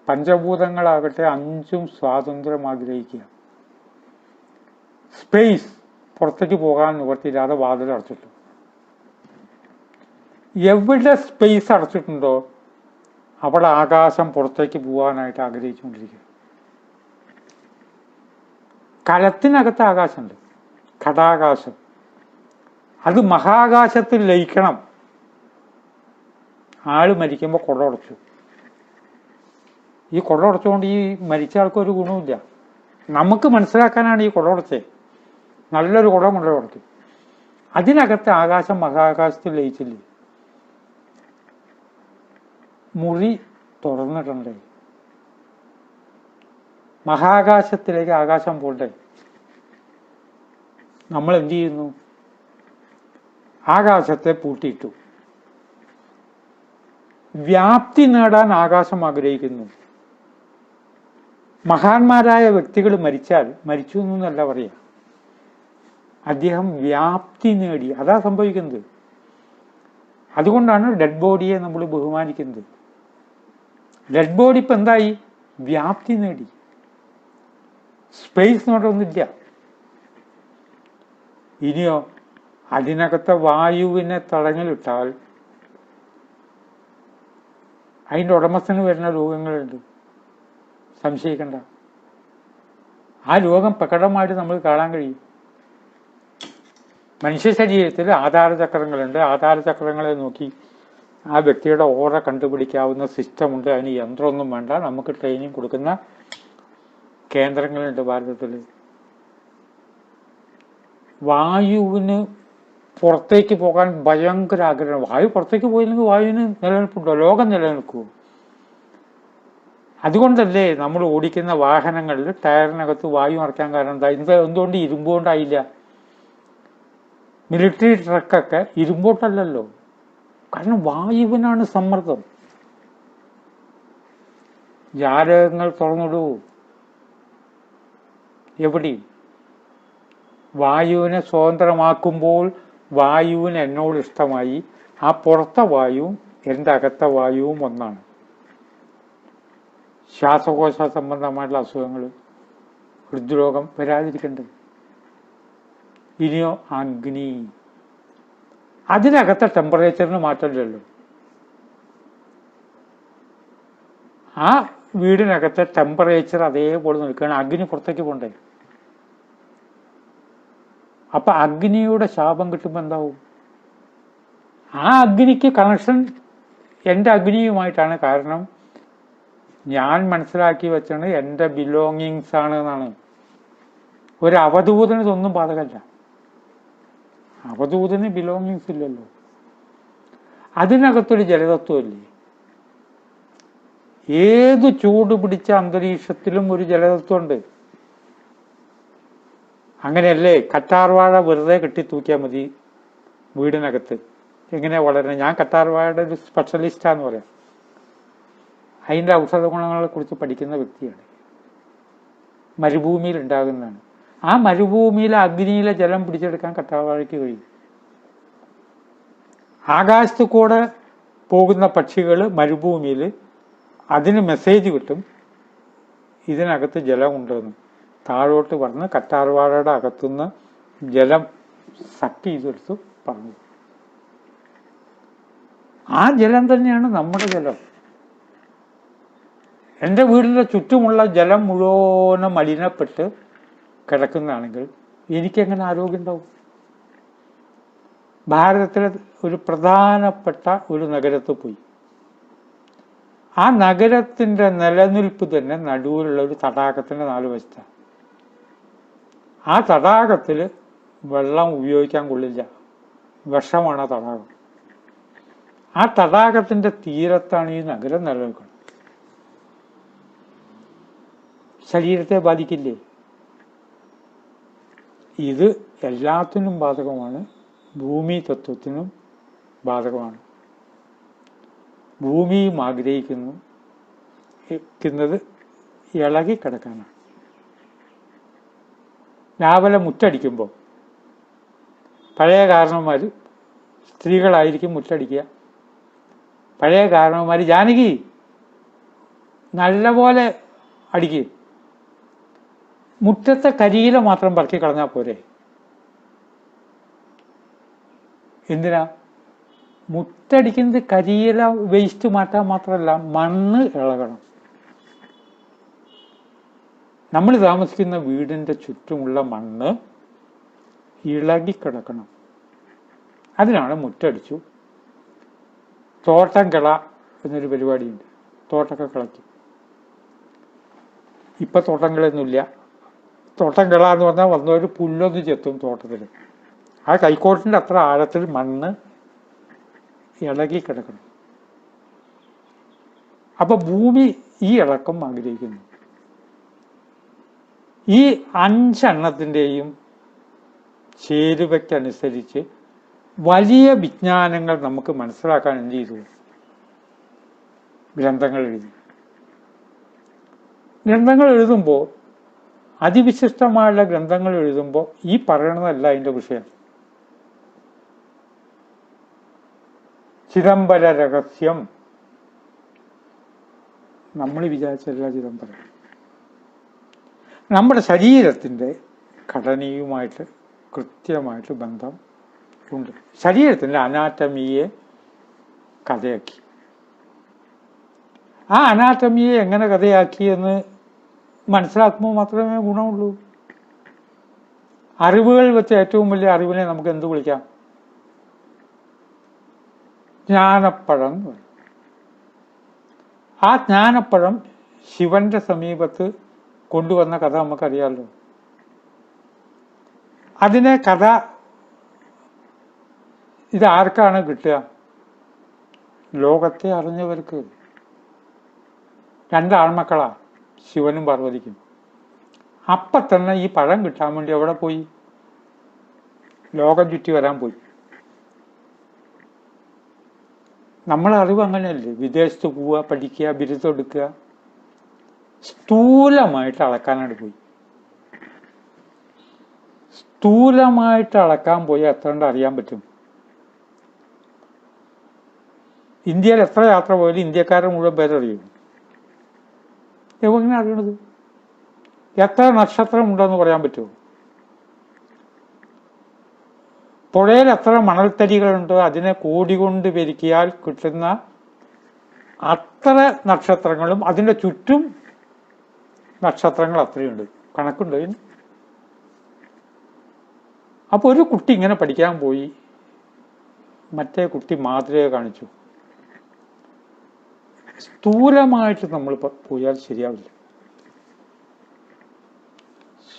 പഞ്ചഭൂതങ്ങളാകട്ടെ 5ഉം സ്വാതന്ത്ര്യം ആഗ്രഹിക്കുക. സ്പേസ്, പുറത്തേക്ക് പോകാൻ നിവർത്തിയില്ലാതെ വാതിൽ അടച്ചിട്ടു. എവിടെ സ്പേസ് അടച്ചിട്ടുണ്ടോ അവിടെ ആകാശം പുറത്തേക്ക് പോകാനായിട്ട് ആഗ്രഹിച്ചുകൊണ്ടിരിക്കുക. കലത്തിനകത്ത് ആകാശമുണ്ട്, ഘടാകാശം. അത് മഹാകാശത്തിൽ ലയിക്കണം. ആള് മരിക്കുമ്പോൾ കുട ഉടച്ചു. ഈ കുട ഉടച്ചുകൊണ്ട് ഈ മരിച്ച ആൾക്കൊരു ഗുണമില്ല. നമുക്ക് മനസ്സിലാക്കാനാണ് ഈ കുട ഉടച്ചേ. നല്ലൊരു കുടം കൊണ്ടു ഉടച്ചു. അതിനകത്ത് ആകാശം മഹാകാശത്തിൽ ലയിച്ചില്ലേ. മുറി തുറന്നിട്ടുണ്ടേ. മഹാകാശത്തിലേക്ക് ആകാശം പോട്ടെ. നമ്മൾ എന്ത് ചെയ്യുന്നു? ആകാശത്തെ പൂട്ടിയിട്ടു. വ്യാപ്തി നേടാൻ ആകാശം ആഗ്രഹിക്കുന്നു. മഹാന്മാരായ വ്യക്തികൾ മരിച്ചാൽ മരിച്ചു എന്നല്ല പറയാ, അദ്ദേഹം വ്യാപ്തി നേടി. അതാ സംഭവിക്കുന്നത്. അതുകൊണ്ടാണ് ഡെഡ് ബോഡിയെ നമ്മൾ ബഹുമാനിക്കുന്നത്. ഡെഡ് ബോഡി ഇപ്പം എന്തായി? വ്യാപ്തി നേടി. സ്പേസ് എന്ന് പറഞ്ഞൊന്നുമില്ല. ഇനിയോ അതിനകത്തെ വായുവിനെ തടഞ്ഞിട്ടാൽ അതിൻ്റെ ഉടമസ്ഥന് വരുന്ന രോഗങ്ങളുണ്ട്, സംശയിക്കണ്ട. ആ രോഗം പ്രകടമായിട്ട് നമ്മൾ കാണാൻ കഴിയും. മനുഷ്യ ശരീരത്തിൽ ആധാരചക്രങ്ങളുണ്ട്. ആധാരചക്രങ്ങളെ നോക്കി ആ വ്യക്തിയുടെ ഓറ കണ്ടുപിടിക്കാവുന്ന സിസ്റ്റമുണ്ട്. അതിന് യന്ത്രമൊന്നും വേണ്ട. നമുക്ക് ട്രെയിനിങ് കൊടുക്കുന്ന കേന്ദ്രങ്ങളുണ്ട് ഭാരതത്തിൽ. വായുവിന് പുറത്തേക്ക് പോകാൻ ഭയങ്കര ആഗ്രഹം. വായു പുറത്തേക്ക് പോയില്ലെങ്കിൽ വായുവിന് നിലനിൽപ്പുണ്ടോ? ലോകം നിലനിൽക്കുമോ? അതുകൊണ്ടല്ലേ നമ്മൾ ഓടിക്കുന്ന വാഹനങ്ങളിൽ ടയറിനകത്ത് വായു നിറയ്ക്കാൻ കാരണം എന്താ? എന്തുകൊണ്ട് ഇരുമ്പുകൊണ്ടായില്ല? മിലിറ്ററി ട്രക്കൊക്കെ ഇരുമ്പോട്ടല്ലല്ലോ. കാരണം വായുവിനാണ് സമ്മർദ്ദം. ജാലകങ്ങൾ തുറന്നിടൂ, എവിടെയും. വായുവിനെ സ്വതന്ത്രമാക്കുമ്പോൾ വായുവിന് എന്നോട് ഇഷ്ടമായി. ആ പുറത്തെ വായുവും എൻ്റെ അകത്തെ വായുവും ഒന്നാണ്. ശ്വാസകോശ സംബന്ധമായിട്ടുള്ള അസുഖങ്ങൾ, ഹൃദ്രോഗം വരാതിരിക്കേണ്ടത്. ഇനിയോ അഗ്നി. അതിനകത്തെ ടെമ്പറേച്ചറിന് മാറ്റമില്ലല്ലോ. ആ വീടിനകത്തെ ടെമ്പറേച്ചർ അതേപോലെ നിൽക്കുകയാണ്. അഗ്നി പുറത്തേക്ക് പോണ്ടേ. അപ്പൊ അഗ്നിയുടെ ശാപം കിട്ടുമ്പോൾ എന്താവും? ആ അഗ്നിക്ക് കണക്ഷൻ എൻ്റെ അഗ്നിയുമായിട്ടാണ്. കാരണം ഞാൻ മനസ്സിലാക്കി വെച്ചാണ് എൻ്റെ ബിലോങ്ങിങ്സ് ആണ് എന്നാണ്. ഒരു അവധൂതന് ഇതൊന്നും ബാധകമല്ല. അവധൂതന് ബിലോങ്ങിങ്സ് ഇല്ലല്ലോ. അതിനകത്തൊരു ജലതത്വമല്ലേ. ഏത് ചൂട് പിടിച്ച അന്തരീക്ഷത്തിലും ഒരു ജലതത്വമുണ്ട്. അങ്ങനെയല്ലേ കറ്റാർവാഴ വെറുതെ കെട്ടിത്തൂക്കിയാൽ മതി വീടിനകത്ത്. എങ്ങനെ വളരണം? ഞാൻ കറ്റാർവാഴയുടെ ഒരു സ്പെഷ്യലിസ്റ്റാന്ന് പറയാം. അതിൻ്റെ ഔഷധ ഗുണങ്ങളെ കുറിച്ച് പഠിക്കുന്ന വ്യക്തിയാണ്. മരുഭൂമിയിൽ ഉണ്ടാകുന്നതാണ്. ആ മരുഭൂമിയിലെ അഗ്നിയിലെ ജലം പിടിച്ചെടുക്കാൻ കറ്റാർവാഴയ്ക്ക് കഴിയും. ആകാശത്ത് കൂടെ പോകുന്ന പക്ഷികൾ മരുഭൂമിയിൽ അതിന് മെസ്സേജ് കിട്ടും, ഇതിനകത്ത് ജലമുണ്ടെന്ന്. താഴോട്ട് പറഞ്ഞ് കറ്റാർവാഴയുടെ അകത്തുനിന്ന് ജലം സക്ക് ചെയ്തെടുത്ത് പറഞ്ഞു. ആ ജലം തന്നെയാണ് നമ്മുടെ ജലം. എൻ്റെ വീടിൻ്റെ ചുറ്റുമുള്ള ജലം മുഴുവനും മലിനപ്പെട്ട് കിടക്കുന്നതാണെങ്കിൽ എനിക്കെങ്ങനെ ആരോഗ്യം ഉണ്ടാവും? ഭാരതത്തിലെ ഒരു പ്രധാനപ്പെട്ട ഒരു നഗരത്തിൽ പോയി. ആ നഗരത്തിൻ്റെ നിലനിൽപ്പ് തന്നെ നടുവിലുള്ള ഒരു തടാകത്തിൻ്റെ 4 വശത്താണ്. ആ തടാകത്തിൽ വെള്ളം ഉപയോഗിക്കാൻ കൊള്ളില്ല, വിഷമാണ് ആ തടാകം. ആ തടാകത്തിൻ്റെ തീരത്താണ് ഈ നഗരം നിലനിൽക്കുന്നത്. ശരീരത്തെ ബാധിക്കില്ലേ? ഇത് എല്ലാത്തിനും ബാധകമാണ്. ഭൂമി തത്വത്തിനും ബാധകമാണ്. ഭൂമിയും ആഗ്രഹിക്കുന്നത് ഇളകി കിടക്കാനാണ്. രാവിലെ മുറ്റടിക്കുമ്പോൾ പഴയ കാരണവന്മാർ, സ്ത്രീകളായിരിക്കും മുറ്റടിക്കുക. പഴയ കാരണവന്മാർ ജാനകി നല്ലപോലെ അടിക്കുക. മുറ്റത്തെ കരിയില മാത്രം പറക്കി കളഞ്ഞാൽ പോരെ? എന്തിനാ? മുറ്റടിക്കുന്നത് കരിയില വേസ്റ്റ് മാറ്റാൻ മാത്രമല്ല, മണ്ണ് ഇളകണം. നമ്മൾ താമസിക്കുന്ന വീടിൻ്റെ ചുറ്റുമുള്ള മണ്ണ് ഇളകിക്കിടക്കണം. അതിനാണ് മുറ്റടിച്ചു. തോട്ടം കിള എന്നൊരു പരിപാടിയുണ്ട്. തോട്ടമൊക്കെ കിളയ്ക്കും. ഇപ്പം തോട്ടം കിളയൊന്നുമില്ല. തോട്ടം കിള എന്ന് പറഞ്ഞാൽ വന്നവർ പുല്ലൊന്ന് ചെത്തും തോട്ടത്തിൽ. ആ കൈക്കോട്ടിൻ്റെ അത്ര ആഴത്തിൽ മണ്ണ് ഇളകി കിടക്കണം. അപ്പൊ ഭൂമി ഈ ഇളക്കം ആഗ്രഹിക്കുന്നു. ഈ 5 എണ്ണത്തിൻ്റെയും ചേരുവയ്ക്കനുസരിച്ച് വലിയ വിജ്ഞാനങ്ങൾ നമുക്ക് മനസ്സിലാക്കാൻ എന്ത് ചെയ്തു? ഗ്രന്ഥങ്ങൾ എഴുതി. ഗ്രന്ഥങ്ങൾ എഴുതുമ്പോൾ, അതിവിശിഷ്ടമായുള്ള ഗ്രന്ഥങ്ങൾ എഴുതുമ്പോൾ ഈ പറയണതല്ല അതിൻ്റെ വിഷയം. ചിദംബര രഹസ്യം നമ്മൾ വിചാരിച്ചല്ല ചിദംബരം. നമ്മുടെ ശരീരത്തിൻ്റെ ഘടനയുമായിട്ട് കൃത്യമായിട്ട് ബന്ധം ഉണ്ട്. ശരീരത്തിൻ്റെ അനാറ്റമിയെ കഥയാക്കി. ആ അനാറ്റമിയെ എങ്ങനെ കഥയാക്കിയെന്ന് മനസ്സിലാക്കുമ്പോൾ മാത്രമേ ഗുണമുള്ളൂ. അറിവുകൾ വെച്ച് ഏറ്റവും വലിയ അറിവിനെ നമുക്ക് എന്ത് വിളിക്കാം? ജ്ഞാനപ്പഴം എന്ന് പറയും. ആ ജ്ഞാനപ്പഴം ശിവന്റെ സമീപത്ത് കൊണ്ടുവന്ന കഥ നമുക്കറിയാമല്ലോ. അതിനെ കഥ ഇതാർക്കാണ് കിട്ടുക? ലോകത്തെ അറിഞ്ഞവർക്ക്. 2 ആൺമക്കളാ, ശിവനും പാർവതിക്കും. അപ്പം തന്നെ ഈ പഴം കിട്ടാൻ വേണ്ടി എവിടെ പോയി? ലോകം ചുറ്റി വരാൻ പോയി. നമ്മളെ അറിവ് അങ്ങനെയല്ലേ? വിദേശത്ത് പോവുക, പഠിക്കുക, ബിരുദം എടുക്കുക, സ്ഥൂലമായിട്ട് അളക്കാനായിട്ട് പോയി. സ്ഥൂലമായിട്ട് അളക്കാൻ പോയി എത്ര കണ്ട് അറിയാൻ പറ്റും? ഇന്ത്യയിൽ എത്ര യാത്ര പോയാലും ഇന്ത്യക്കാരെ മുഴുവൻ പേരറിയും. എങ്ങനെ അറിയണത്? എത്ര നക്ഷത്രം ഉണ്ടെന്ന് പറയാൻ പറ്റുമോ? പുഴയിൽ എത്ര മണൽത്തരികളുണ്ട് അതിനെ കോടി കൊണ്ട് പെരുക്കിയാൽ കിട്ടുന്ന അത്ര നക്ഷത്രങ്ങളും അതിൻ്റെ ചുറ്റും നക്ഷത്രങ്ങൾ അത്രയുണ്ട്. കണക്കുണ്ട് അതിന്. അപ്പോൾ ഒരു കുട്ടി ഇങ്ങനെ പഠിക്കാൻ പോയി, മറ്റേ കുട്ടി മാതൃക കാണിച്ചു. സ്ഥൂലമായിട്ട് നമ്മൾ പോയാൽ ശരിയാവില്ല.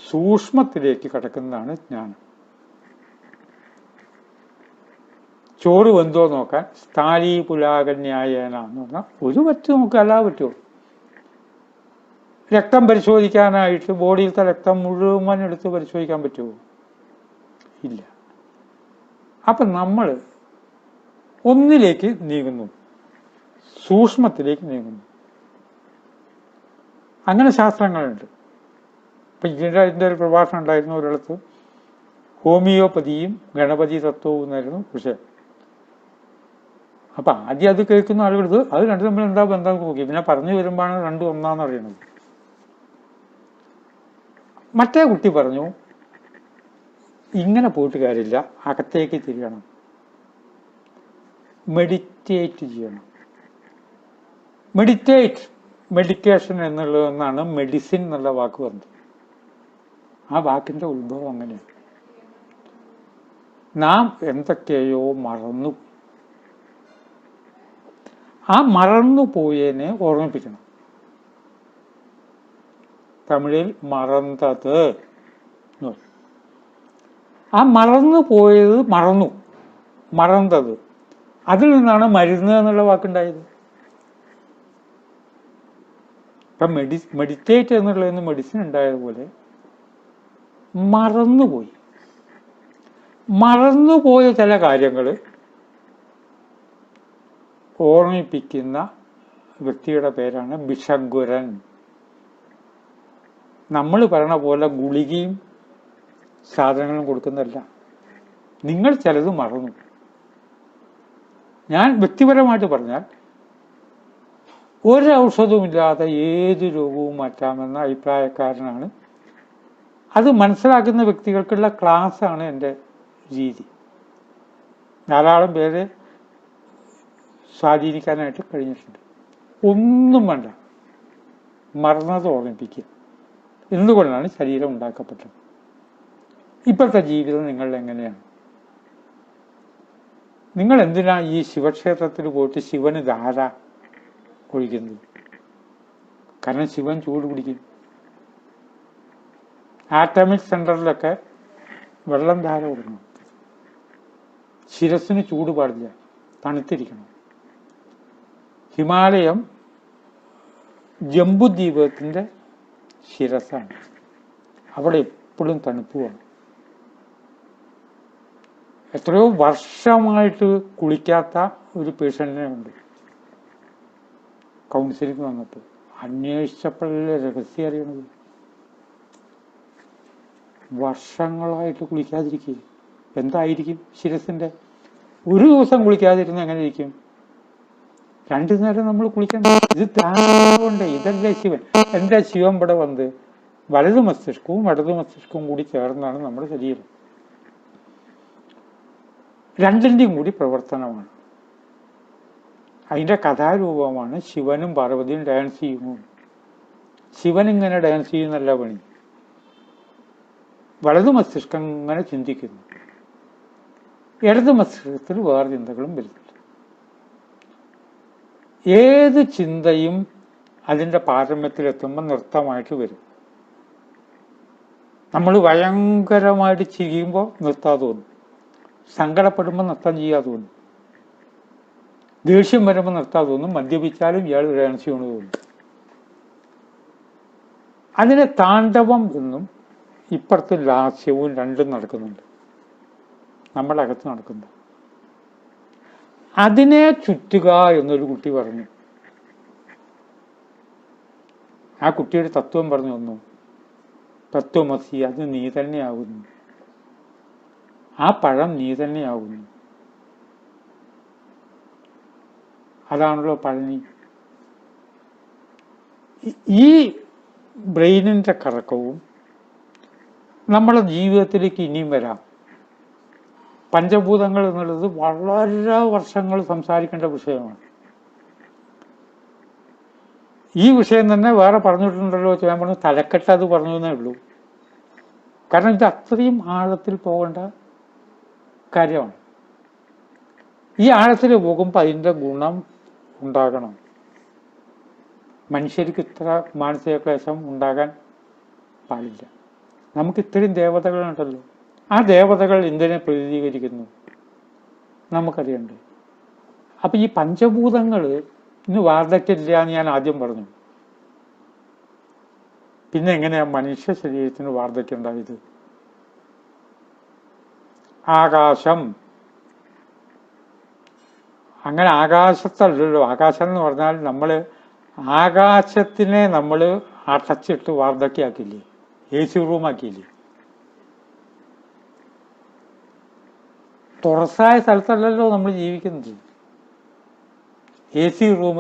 സൂക്ഷ്മത്തിലേക്ക് കടക്കുന്നതാണ് ജ്ഞാനം. ചോറ് വെന്തോ നോക്കാൻ സ്ഥാലീ പുലാകന്യായേന എന്ന് പറഞ്ഞാൽ ഒരു പറ്റ് നമുക്ക് അല്ലാതെ പറ്റുമോ? രക്തം പരിശോധിക്കാനായിട്ട് ബോഡിയിലത്തെ രക്തം മുഴുവൻ എടുത്ത് പരിശോധിക്കാൻ പറ്റുമോ? ഇല്ല. അപ്പം നമ്മൾ ഒന്നിലേക്ക് നീങ്ങുന്നു, സൂക്ഷ്മത്തിലേക്ക് നീങ്ങുന്നു. അങ്ങനെ ശാസ്ത്രങ്ങളുണ്ട്. ഇപ്പം ഇതിൻ്റെ ഒരു പ്രഭാഷണം ഉണ്ടായിരുന്നു ഒരിടത്ത്. ഹോമിയോപ്പതിയും ഗണപതി തത്വവും എന്നായിരുന്നു വിഷയം. അപ്പം ആദ്യം അത് കേൾക്കുന്ന ആളുകൾക്ക് അത് രണ്ടും തമ്മിൽ എന്താ ബന്ധം നോക്കി, പിന്നെ പറഞ്ഞു വരുമ്പോഴാണ് രണ്ടും ഒന്നാന്ന് അറിയണത്. മറ്റേ കുട്ടി പറഞ്ഞു, ഇങ്ങനെ പോയിട്ട് കാര്യമില്ല, അകത്തേക്ക് തിരിയണം, മെഡിറ്റേറ്റ് ചെയ്യണം. മെഡിക്കേഷൻ എന്നുള്ളതെന്നാണ് മെഡിസിൻ എന്നുള്ള വാക്ക് വന്നത്. ആ വാക്കിന്റെ ഉത്ഭവം അങ്ങനെയാണ്. നാം എന്തൊക്കെയോ മറന്നു. ആ മറന്നുപോയതിനെ ഓർമ്മിപ്പിക്കണം. തമിഴിൽ മറന്നത്. ആ മറന്നു പോയത് മറന്നത് അതിൽ നിന്നാണ് മരുന്ന് എന്നുള്ള വാക്കുണ്ടായത്. ഇപ്പം മെഡിറ്റേറ്റ് എന്നുള്ളതിന് മെഡിസിൻ ഉണ്ടായതുപോലെ മറന്നുപോയ ചില കാര്യങ്ങൾ ഓർമ്മിപ്പിക്കുന്ന വ്യക്തിയുടെ പേരാണ് ഭിഷഗ്വരൻ. നമ്മൾ പറയണ പോലെ ഗുളികയും സാധനങ്ങളും കൊടുക്കുന്നതല്ല. നിങ്ങൾ ചിലത് മറന്നു. ഞാൻ വ്യക്തിപരമായിട്ട് പറഞ്ഞാൽ ഒരൗഷധവുമില്ലാതെ ഏത് രോഗവും മാറ്റാമെന്ന അഭിപ്രായക്കാരനാണ്. അത് മനസ്സിലാക്കുന്ന വ്യക്തികൾക്കുള്ള ക്ലാസ്സാണ് എൻ്റെ രീതി. ധാരാളം പേരെ സ്വാധീനിക്കാനായിട്ട് കഴിഞ്ഞിട്ടുണ്ട്. ഒന്നും വേണ്ട, മറന്നത് ഓർമ്മിപ്പിക്കുക. എന്തുകൊണ്ടാണ് ശരീരം ഉണ്ടാക്കപ്പെട്ടത്? ഇപ്പോഴത്തെ ജീവിതം നിങ്ങളുടെ എങ്ങനെയാണ്? നിങ്ങൾ എന്തിനാ ഈ ശിവക്ഷേത്രത്തിൽ പോയിട്ട് ശിവന് ധാര ഒഴിക്കുന്നത്? കാരണം ശിവൻ ചൂട് പിടിക്കും. ആറ്റമിക് സെന്ററിലൊക്കെ വെള്ളം ധാര കൊടുക്കണം. ശിരസിന് ചൂട് പാടില്ല, തണുത്തിരിക്കണം. ഹിമാലയം ജംബുദ്വീപത്തിൻ്റെ ശിരസാണ്. അവിടെ എപ്പോഴും തണുപ്പുമാണ്. എത്രയോ വർഷമായിട്ട് കുളിക്കാത്ത ഒരു പേഷ്യന്റിനെ ഉണ്ട്. കൗൺസിലിംഗ് വന്നപ്പോൾ അന്വേഷിച്ചപ്പോഴല്ലേ രഹസ്യം അറിയണത്. വർഷങ്ങളായിട്ട് കുളിക്കാതിരിക്കുക. എന്തായിരിക്കും ശിരസിൻ്റെ? ഒരു ദിവസം കുളിക്കാതിരുന്ന് എങ്ങനെ ഇരിക്കും? രണ്ടു നേരം നമ്മൾ കുളിക്കണം. ഇത് ത്യാഗമുണ്ട്. ഇതല്ലേ ശിവൻ. എന്താ ശിവൻ ഇവിടെ വന്ന് വലതു മസ്തിഷ്കവും ഇടതു മസ്തിഷ്കവും കൂടി ചേർന്നാണ് നമ്മുടെ ശരീരം. രണ്ടിൻ്റെയും കൂടി പ്രവർത്തനമാണ്. അതിൻ്റെ കഥാരൂപമാണ് ശിവനും പാർവതിയും ഡാൻസ് ചെയ്യുന്നു. ശിവൻ ഇങ്ങനെ ഡാൻസ് ചെയ്യുന്നല്ല പണി. വലതു മസ്തിഷ്കം ഇങ്ങനെ ചിന്തിക്കുന്നു, ഇടതു മസ്തിഷ്കത്തിൽ വേറെ ചിന്തകളും വരുന്നില്ല. ഏത് ചിന്തയും അതിൻ്റെ പാരമ്യത്തിലെത്തുമ്പോൾ നൃത്തമായിട്ട് വരും. നമ്മൾ ഭയങ്കരമായിട്ട് ചിരിയുമ്പോൾ നിർത്താതെ തോന്നും, സങ്കടപ്പെടുമ്പോൾ നൃത്തം ചെയ്യാതെ തോന്നും, ദേഷ്യം വരുമ്പോൾ നിർത്താതെ തോന്നും, മദ്യപിച്ചാലും ഇയാൾ ഡാൻസ് ചെയ്യണമെന്ന് തോന്നും. അതിനെ താണ്ഡവം എന്നും ഇപ്പുറത്ത് ലാസ്യവും രണ്ടും നടക്കുന്നുണ്ട് നമ്മുടെ അകത്ത് നടക്കുന്നത്. അതിനെ ചുറ്റുക എന്നൊരു കുട്ടി പറഞ്ഞു. ആ കുട്ടിയുടെ തത്വം പറഞ്ഞു തന്നു, തത്വമസി, അത് നീ തന്നെയാകുന്നു, ആ പഴം നീ തന്നെയാകുന്നു. അതാണല്ലോ പഴനി. ഈ ബ്രെയിനിൻ്റെ കറക്കവും നമ്മളെ ജീവിതത്തിലേക്ക് ഇനിയും വരാം. പഞ്ചഭൂതങ്ങൾ എന്നുള്ളത് വളരെ വർഷങ്ങൾ സംസാരിക്കേണ്ട വിഷയമാണ്. ഈ വിഷയം തന്നെ വേറെ പറഞ്ഞിട്ടുണ്ടല്ലോ. ഞാൻ പറഞ്ഞു തലക്കെട്ട് അത് പറഞ്ഞു എന്നേ ഉള്ളൂ. കാരണം ഇത് അത്രയും ആഴത്തിൽ പോകേണ്ട കാര്യമാണ്. ഈ ആഴത്തിൽ പോകുമ്പോൾ അതിൻ്റെ ഗുണം ഉണ്ടാകണം. മനുഷ്യർക്ക് ഇത്ര മാനസിക ക്ലേശം ഉണ്ടാകാൻ പാടില്ല. നമുക്ക് ഇത്രയും ദേവതകളുണ്ടല്ലോ. ആ ദേവതകൾ എന്തിനെ പ്രതിനിധീകരിക്കുന്നു നമുക്കറിയണ്ടേ. അപ്പൊ ഈ പഞ്ചഭൂതങ്ങൾ ഇന്ന് വാർദ്ധക്യമില്ല എന്ന് ഞാൻ ആദ്യം പറഞ്ഞു. പിന്നെ എങ്ങനെയാ മനുഷ്യ ശരീരത്തിന് വാർദ്ധക്യം ഉണ്ടായത്? ആകാശം, അങ്ങനെ ആകാശത്തല്ലല്ലോ. ആകാശം എന്ന് പറഞ്ഞാൽ നമ്മൾ ആകാശത്തിനെ നമ്മൾ അടച്ചിട്ട് വാർദ്ധക്യമാക്കില്ലേ, AC റൂമാക്കിയില്ലേ. തുറസായ സ്ഥലത്തല്ലല്ലോ നമ്മൾ ജീവിക്കുന്നത്. AC റൂം,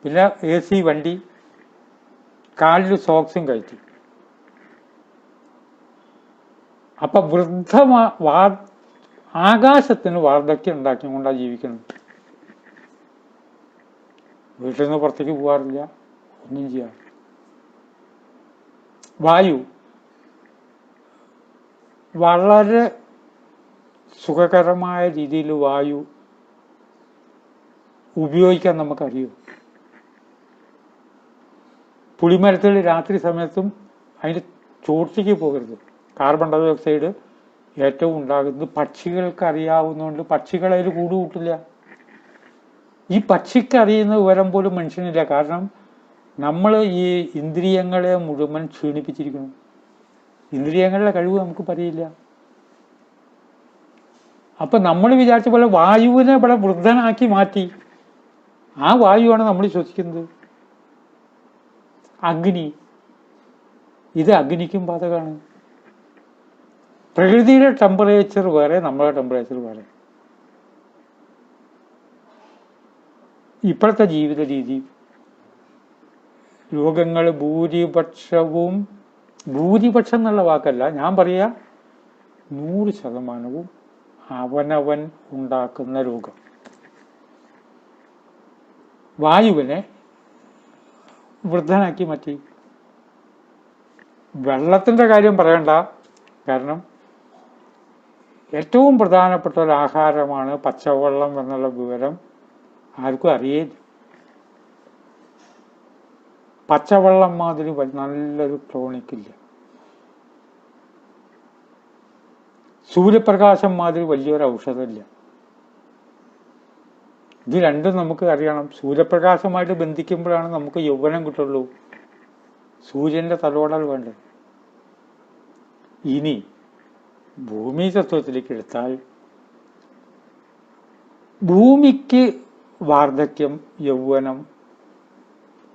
പിന്നെ AC വണ്ടി, കാലിൽ സോക്സും കയറ്റി. അപ്പൊ ആകാശത്തിന് വാർദ്ധക്യം ഉണ്ടാക്കിക്കൊണ്ടാണ് ജീവിക്കുന്നത്. വീട്ടിൽ നിന്ന് പുറത്തേക്ക് പോകാറില്ല, ഒന്നും ചെയ്യാറ്. വായു വളരെ സുഖകരമായ രീതിയിൽ വായു ഉപയോഗിക്കാൻ നമുക്കറിയും. പുളിമരത്തിൽ രാത്രി സമയത്തും അതിൻ്റെ ചോട്ടിലേക്ക് പോകരുത്. കാർബൺ ഡൈ ഓക്സൈഡ് ഏറ്റവും ഉണ്ടാകുന്നത് പക്ഷികൾക്ക് അറിയാവുന്നതുകൊണ്ട് പക്ഷികൾ അതിൽ കൂട് കൂട്ടില്ല. ഈ പക്ഷിക്ക് അറിയുന്ന വിവരം പോലും മനുഷ്യനില്ല. കാരണം നമ്മൾ ഈ ഇന്ദ്രിയങ്ങളെ മുഴുവൻ ക്ഷീണിപ്പിച്ചിരിക്കുന്നു. ഇന്ദ്രിയങ്ങളുടെ കഴിവ് നമുക്ക് പറയില്ല. അപ്പൊ നമ്മൾ വിചാരിച്ച പോലെ വായുവിനെ ഇവിടെ വൃദ്ധനാക്കി മാറ്റി. ആ വായുവാണ് നമ്മൾ ശ്വസിക്കുന്നത്. അഗ്നി, ഇത് അഗ്നിക്കും ബാധകമാണ്. പ്രകൃതിയുടെ ടെമ്പറേച്ചർ വേറെ, നമ്മുടെ ടെമ്പറേച്ചർ വേറെ. ഇപ്പോഴത്തെ ജീവിത രീതി, രോഗങ്ങൾ ഭൂരിപക്ഷം എന്നുള്ള വാക്കല്ല ഞാൻ പറയാ, 100% അവനവൻ ഉണ്ടാക്കുന്ന രോഗം. വായുവിനെ വൃദ്ധനാക്കി മാറ്റി. വെള്ളത്തിൻ്റെ കാര്യം പറയണ്ട. കാരണം ഏറ്റവും പ്രധാനപ്പെട്ട ഒരു ആഹാരമാണ് പച്ചവെള്ളം എന്നുള്ള വിവരം ആർക്കും അറിയില്ല. പച്ചവെള്ളം മാതിരി നല്ലൊരു ടോണിക്കില്ല. സൂര്യപ്രകാശം മാതിരി വലിയൊരു ഔഷധമില്ല. ഇത് രണ്ടും നമുക്ക് അറിയണം. സൂര്യപ്രകാശമായിട്ട് ബന്ധിക്കുമ്പോഴാണ് നമുക്ക് യൗവനം കിട്ടുള്ളൂ. സൂര്യന്റെ തലോടൽ വേണ്ടത്. ഇനി ഭൂമി തത്വത്തിലേക്ക് എടുത്താൽ ഭൂമിക്ക് വാർദ്ധക്യം, യൗവനം,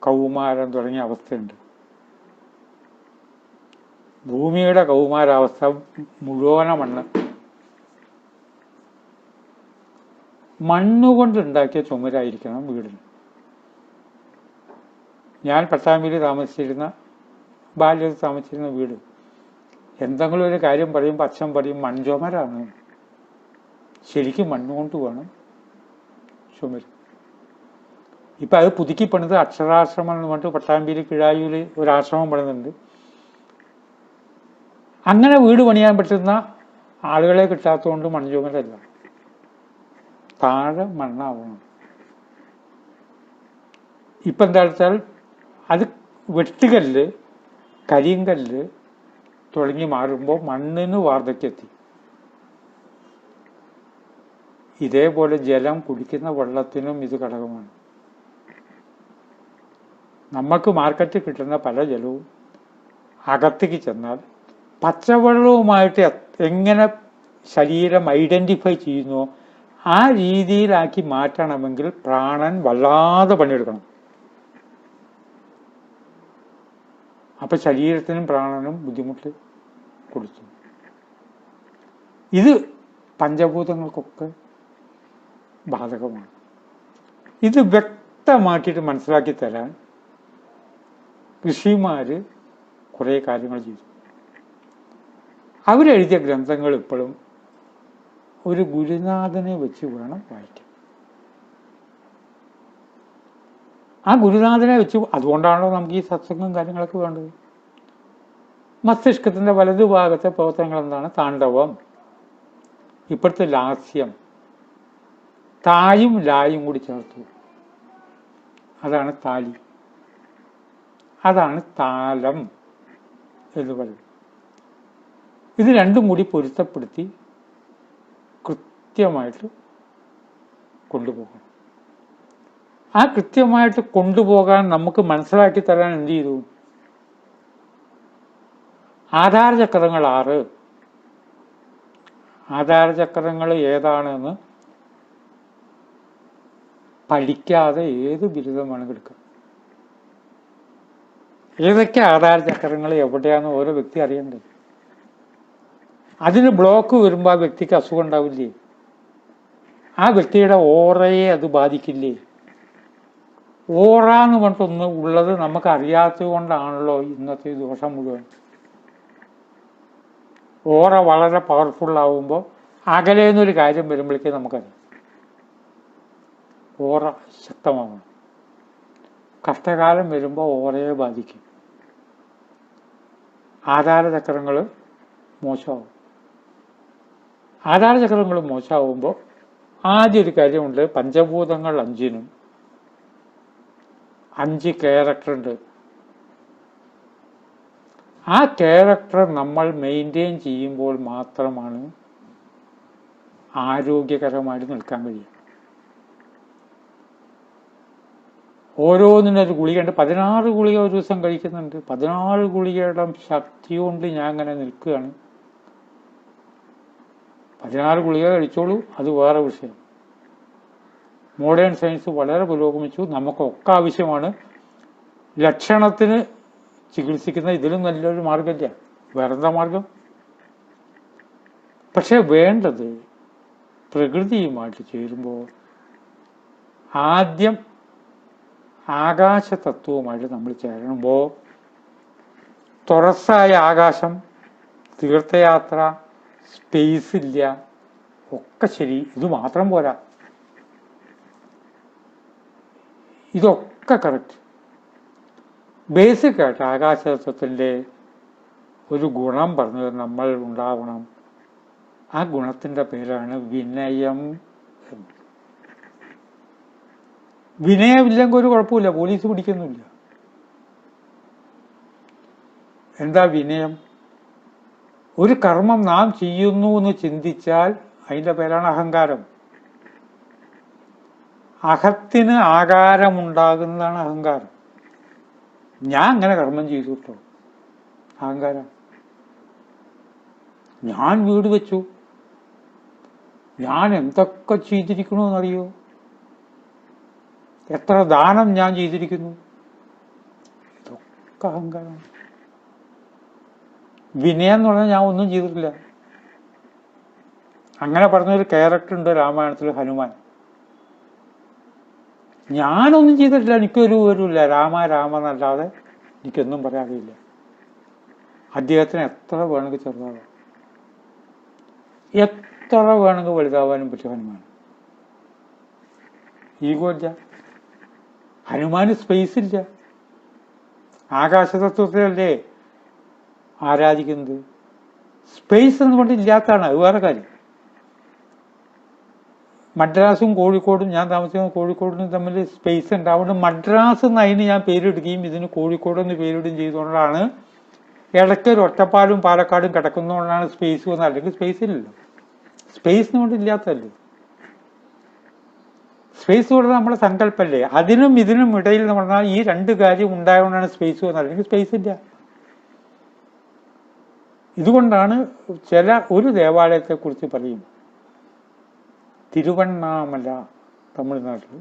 കൗമാരം തുടങ്ങിയ അവസ്ഥയുണ്ട്. ഭൂമിയുടെ കൗമാരാവസ്ഥ മുഴുവന മണ്ണുകൊണ്ടുണ്ടാക്കിയ ചുമരായിരിക്കണം വീടിന്. ഞാൻ പട്ടാമ്പിയിൽ താമസിച്ചിരുന്ന ബാല്യത്തിൽ താമസിച്ചിരുന്ന വീട്, എന്തെങ്കിലും ഒരു കാര്യം പറയുമ്പോൾ അച്ഛൻ പറയും മൺചുമരാണ്, ശരിക്കും മണ്ണുകൊണ്ട് വേണം ചുമര്. ഇപ്പം അത് പുതുക്കി പണിത് അക്ഷരാശ്രമം എന്ന് പറഞ്ഞിട്ട് പട്ടാമ്പിയിൽ കിഴായൂർ ഒരാശ്രമം പണിതുണ്ട്. അങ്ങനെ വീട് പണിയാൻ പറ്റുന്ന ആളുകളെ കിട്ടാത്തതുകൊണ്ട് മൺചുമരല്ല, താഴെ മണ്ണാവണം. ഇപ്പം എന്താ വെച്ചാൽ അത് വെട്ടുകല്ല്, കരിങ്കല്ല് തുടങ്ങി മാറുമ്പോൾ മണ്ണിന് വാർദ്ധക്യത്തി. ഇതേപോലെ ജലം കുടിക്കുന്ന വെള്ളത്തിനും ഇത് ഘടകമാണ്. നമുക്ക് മാർക്കറ്റിൽ കിട്ടുന്ന പല ജലവും അകത്തേക്ക് ചെന്നാൽ പച്ചവെള്ളവുമായിട്ട് എങ്ങനെ ശരീരം ഐഡൻറ്റിഫൈ ചെയ്യുന്നോ ആ രീതിയിലാക്കി മാറ്റണമെങ്കിൽ പ്രാണൻ വല്ലാതെ പണിയെടുക്കണം. അപ്പം ശരീരത്തിനും പ്രാണനും ബുദ്ധിമുട്ട് കൊടുത്തു. ഇത് പഞ്ചഭൂതങ്ങൾക്കൊക്കെ ബാധകമാണ്. ഇത് വ്യക്തമാക്കിയിട്ട് മനസ്സിലാക്കി തരാൻ ഋഷിമാർ കുറേ കാര്യങ്ങൾ ചെയ്തു. അവരെഴുതിയ ഗ്രന്ഥങ്ങൾ ഇപ്പോഴും ഒരു ഗുരുനാഥനെ വെച്ച് വേണം വായിക്കാൻ. ആ ഗുരുനാഥനെ വെച്ച്, അതുകൊണ്ടാണല്ലോ നമുക്ക് ഈ സത്സംഗം കാര്യങ്ങളൊക്കെ വേണ്ടത്. മസ്തിഷ്കത്തിൻ്റെ വലതുഭാഗത്തെ പ്രവർത്തനങ്ങൾ എന്താണ്? താണ്ഡവം, ഇപ്പോഴത്തെ ലാസ്യം, തായും ലായും കൂടി ചേർത്തു, അതാണ് താലി, അതാണ് താലം എന്ന് പറയുന്നത്. ഇത് രണ്ടും കൂടി പൊരുത്തപ്പെടുത്തി കൃത്യമായിട്ട് കൊണ്ടുപോകണം. ആ കൃത്യമായിട്ട് കൊണ്ടുപോകാൻ നമുക്ക് മനസ്സിലാക്കി തരാൻ എന്ത് ചെയ്തു? ആധാരചക്രങ്ങൾ 6. ആധാരചക്രങ്ങൾ ഏതാണെന്ന് പഠിക്കാതെ ഏത് ബിരുദം വേണമെങ്കിൽ എടുക്കാം. ഏതൊക്കെ ആധാരചക്രങ്ങൾ എവിടെയാണെന്ന് ഓരോ വ്യക്തി അറിയണ്ടേ? അതിന് ബ്ലോക്ക് വരുമ്പോൾ ആ വ്യക്തിക്ക് അസുഖം ഉണ്ടാവില്ലേ? ആ വ്യക്തിയുടെ ഓറയെ അത് ബാധിക്കില്ലേ? ഓറ എന്ന് പറഞ്ഞിട്ടൊന്ന് ഉള്ളത് നമുക്ക് അറിയാത്തത് കൊണ്ടാണല്ലോ ഇന്നത്തെ ദോഷം മുഴുവൻ. ഓറ വളരെ പവർഫുള്ളാവുമ്പോൾ അകലേന്നൊരു കാര്യം വരുമ്പോഴേക്കും നമുക്കറിയാം. ഓറ ശക്തമാവണം. കഷ്ടകാലം വരുമ്പോൾ ഓറയെ ബാധിക്കും. ആധാരചക്രങ്ങൾ മോശമാവും. ആധാരചക്രങ്ങൾ മോശമാവുമ്പോൾ ആദ്യം ഒരു കാര്യമുണ്ട്. പഞ്ചഭൂതങ്ങൾ 5നും 5 ക്യാരക്ടറുണ്ട്. ആ ക്യാരക്ടർ നമ്മൾ മെയിൻറ്റെയിൻ ചെയ്യുമ്പോൾ മാത്രമാണ് ആരോഗ്യകരമായിട്ട് നിൽക്കാൻ കഴിയുക. ഓരോന്നിനൊരു ഗുളികയുണ്ട്. 16 ഗുളിക ഒരു ദിവസം കഴിക്കുന്നുണ്ട്. 16 ഗുളികയുടെ ശക്തി കൊണ്ട് ഞാൻ അങ്ങനെ നിൽക്കുകയാണ്. 16 ഗുളിക കഴിച്ചോളൂ, അത് വേറെ വിഷയം. മോഡേൺ സയൻസ് വളരെ പുരോഗമിച്ചു. നമുക്കൊക്കെ ആവശ്യമാണ്. ലക്ഷണത്തിന് ചികിത്സിക്കുന്ന ഇതിലും നല്ലൊരു മാർഗമില്ല. വേറെന്താ മാർഗം? പക്ഷെ വേണ്ടത് പ്രകൃതിയുമായിട്ട് ചേരുമ്പോൾ ആദ്യം ആകാശതത്വവുമായിട്ട് നമ്മൾ ചേരുമ്പോൾ തുറസായ ആകാശം, തീർത്ഥയാത്ര, സ്പേസ് ഇല്ല, ഒക്കെ ശരി. ഇത് മാത്രം പോരാ, ഇതൊക്കെ കറക്റ്റ്. ബേസിക്കായിട്ട് ആകാശതത്വത്തിൻ്റെ ഒരു ഗുണം പറഞ്ഞത് നമ്മൾ ഉണ്ടാവണം. ആ ഗുണത്തിൻ്റെ പേരാണ് വിനയം. വിനയമില്ലെങ്കിൽ ഒരു കുഴപ്പമില്ല, പോലീസ് പിടിക്കുന്നില്ല. എന്താ വിനയം? ഒരു കർമ്മം നാം ചെയ്യുന്നു എന്ന് ചിന്തിച്ചാൽ അതിൻ്റെ പേരാണ് അഹങ്കാരം. അഹത്തിന് ആകാരമുണ്ടാകുന്നതാണ് അഹങ്കാരം. ഞാൻ അങ്ങനെ കർമ്മം ചെയ്തു കേട്ടോ, അഹങ്കാരം. ഞാൻ വീട് വെച്ചു, ഞാൻ എന്തൊക്കെ ചെയ്തിരിക്കണമെന്നറിയോ? എത്ര ദാനം ഞാൻ ചെയ്തിരിക്കുന്നു, ഇതൊക്കെ അഹങ്കാരമാണ്. വിനയം എന്ന് പറഞ്ഞാൽ ഞാൻ ഒന്നും ചെയ്തിട്ടില്ല. അങ്ങനെ പറഞ്ഞൊരു ക്യാരക്ടർ ഉണ്ട് രാമായണത്തിൽ, ഹനുമാൻ. ഞാനൊന്നും ചെയ്തിട്ടില്ല, എനിക്കൊരു വിവരമില്ല. രാമ രാമ എന്നല്ലാതെ എനിക്കൊന്നും പറയാറില്ല. അദ്ദേഹത്തിന് എത്ര വേണമെങ്കിൽ ചെറുതാവാം, എത്ര വേണമെങ്കിൽ വലുതാവാനും പറ്റിയ ഹനുമാൻ. ഈഗോ ഇല്ല. ഹനുമാന് സ്പേസ് ഇല്ല. ആകാശതത്വത്തിലല്ലേ ആരാധിക്കുന്നത്. സ്പേസ് എന്നുകൊണ്ട് ഇല്ലാത്തതാണ്, അത് വേറെ കാര്യം. മദ്രാസും കോഴിക്കോടും, ഞാൻ താമസിക്കുന്ന കോഴിക്കോടിനും തമ്മിൽ സ്പേസ് ഉണ്ട്. അതുകൊണ്ട് മദ്രാസ് എന്ന് അതിന് ഞാൻ പേരിടുകയും ഇതിന് കോഴിക്കോട് എന്ന് പേരിടുകയും ചെയ്തുകൊണ്ടാണ് ഇടയ്ക്ക് ഒരു ഒറ്റപ്പാലും പാലക്കാടും കിടക്കുന്നതുകൊണ്ടാണ് സ്പേസ് വന്നത്. അല്ലെങ്കിൽ സ്പേസ് ഇല്ലല്ലോ. സ്പേസ് കൊണ്ട് ഇല്ലാത്തല്ലേ. സ്പേസ് കൊണ്ട് നമ്മുടെ സങ്കല്പല്ലേ. അതിനും ഇതിനും ഇടയിൽ എന്ന് പറഞ്ഞാൽ ഈ രണ്ട് കാര്യം ഉണ്ടായതുകൊണ്ടാണ് സ്പേസ് വന്നത്, അല്ലെങ്കിൽ സ്പേസ് ഇല്ല. ഇതുകൊണ്ടാണ് ചില ഒരു ദേവാലയത്തെക്കുറിച്ച് പറയും, തിരുവണ്ണാമല, തമിഴ്നാട്ടിൽ.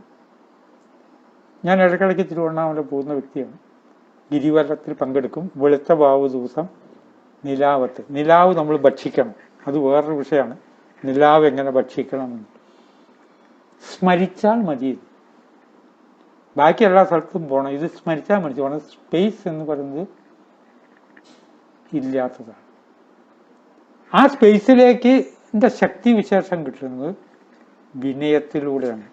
ഞാൻ ഇടയ്ക്കിടയ്ക്ക് തിരുവണ്ണാമല പോകുന്ന വ്യക്തിയാണ്. ഗിരിവലത്തിൽ പങ്കെടുക്കും. വെളുത്ത വാവ് ദിവസം നിലാവത്ത്. നിലാവ് നമ്മൾ ഭക്ഷിക്കണം, അത് വേറൊരു വിഷയമാണ്. നിലാവ് എങ്ങനെ ഭക്ഷിക്കണമെന്ന് സ്മരിച്ചാൽ മതി. ബാക്കി എല്ലാ സ്ഥലത്തും പോകണം, ഇത് സ്മരിച്ചാൽ മതി. പോകണം. സ്പേസ് എന്ന് പറയുന്നത് ഇല്ലാത്തതാണ്. ആ സ്പേസിലേക്ക് എൻ്റെ ശക്തി വിശേഷം കിട്ടുന്നത് വിനയത്തിലൂടെയാണ്.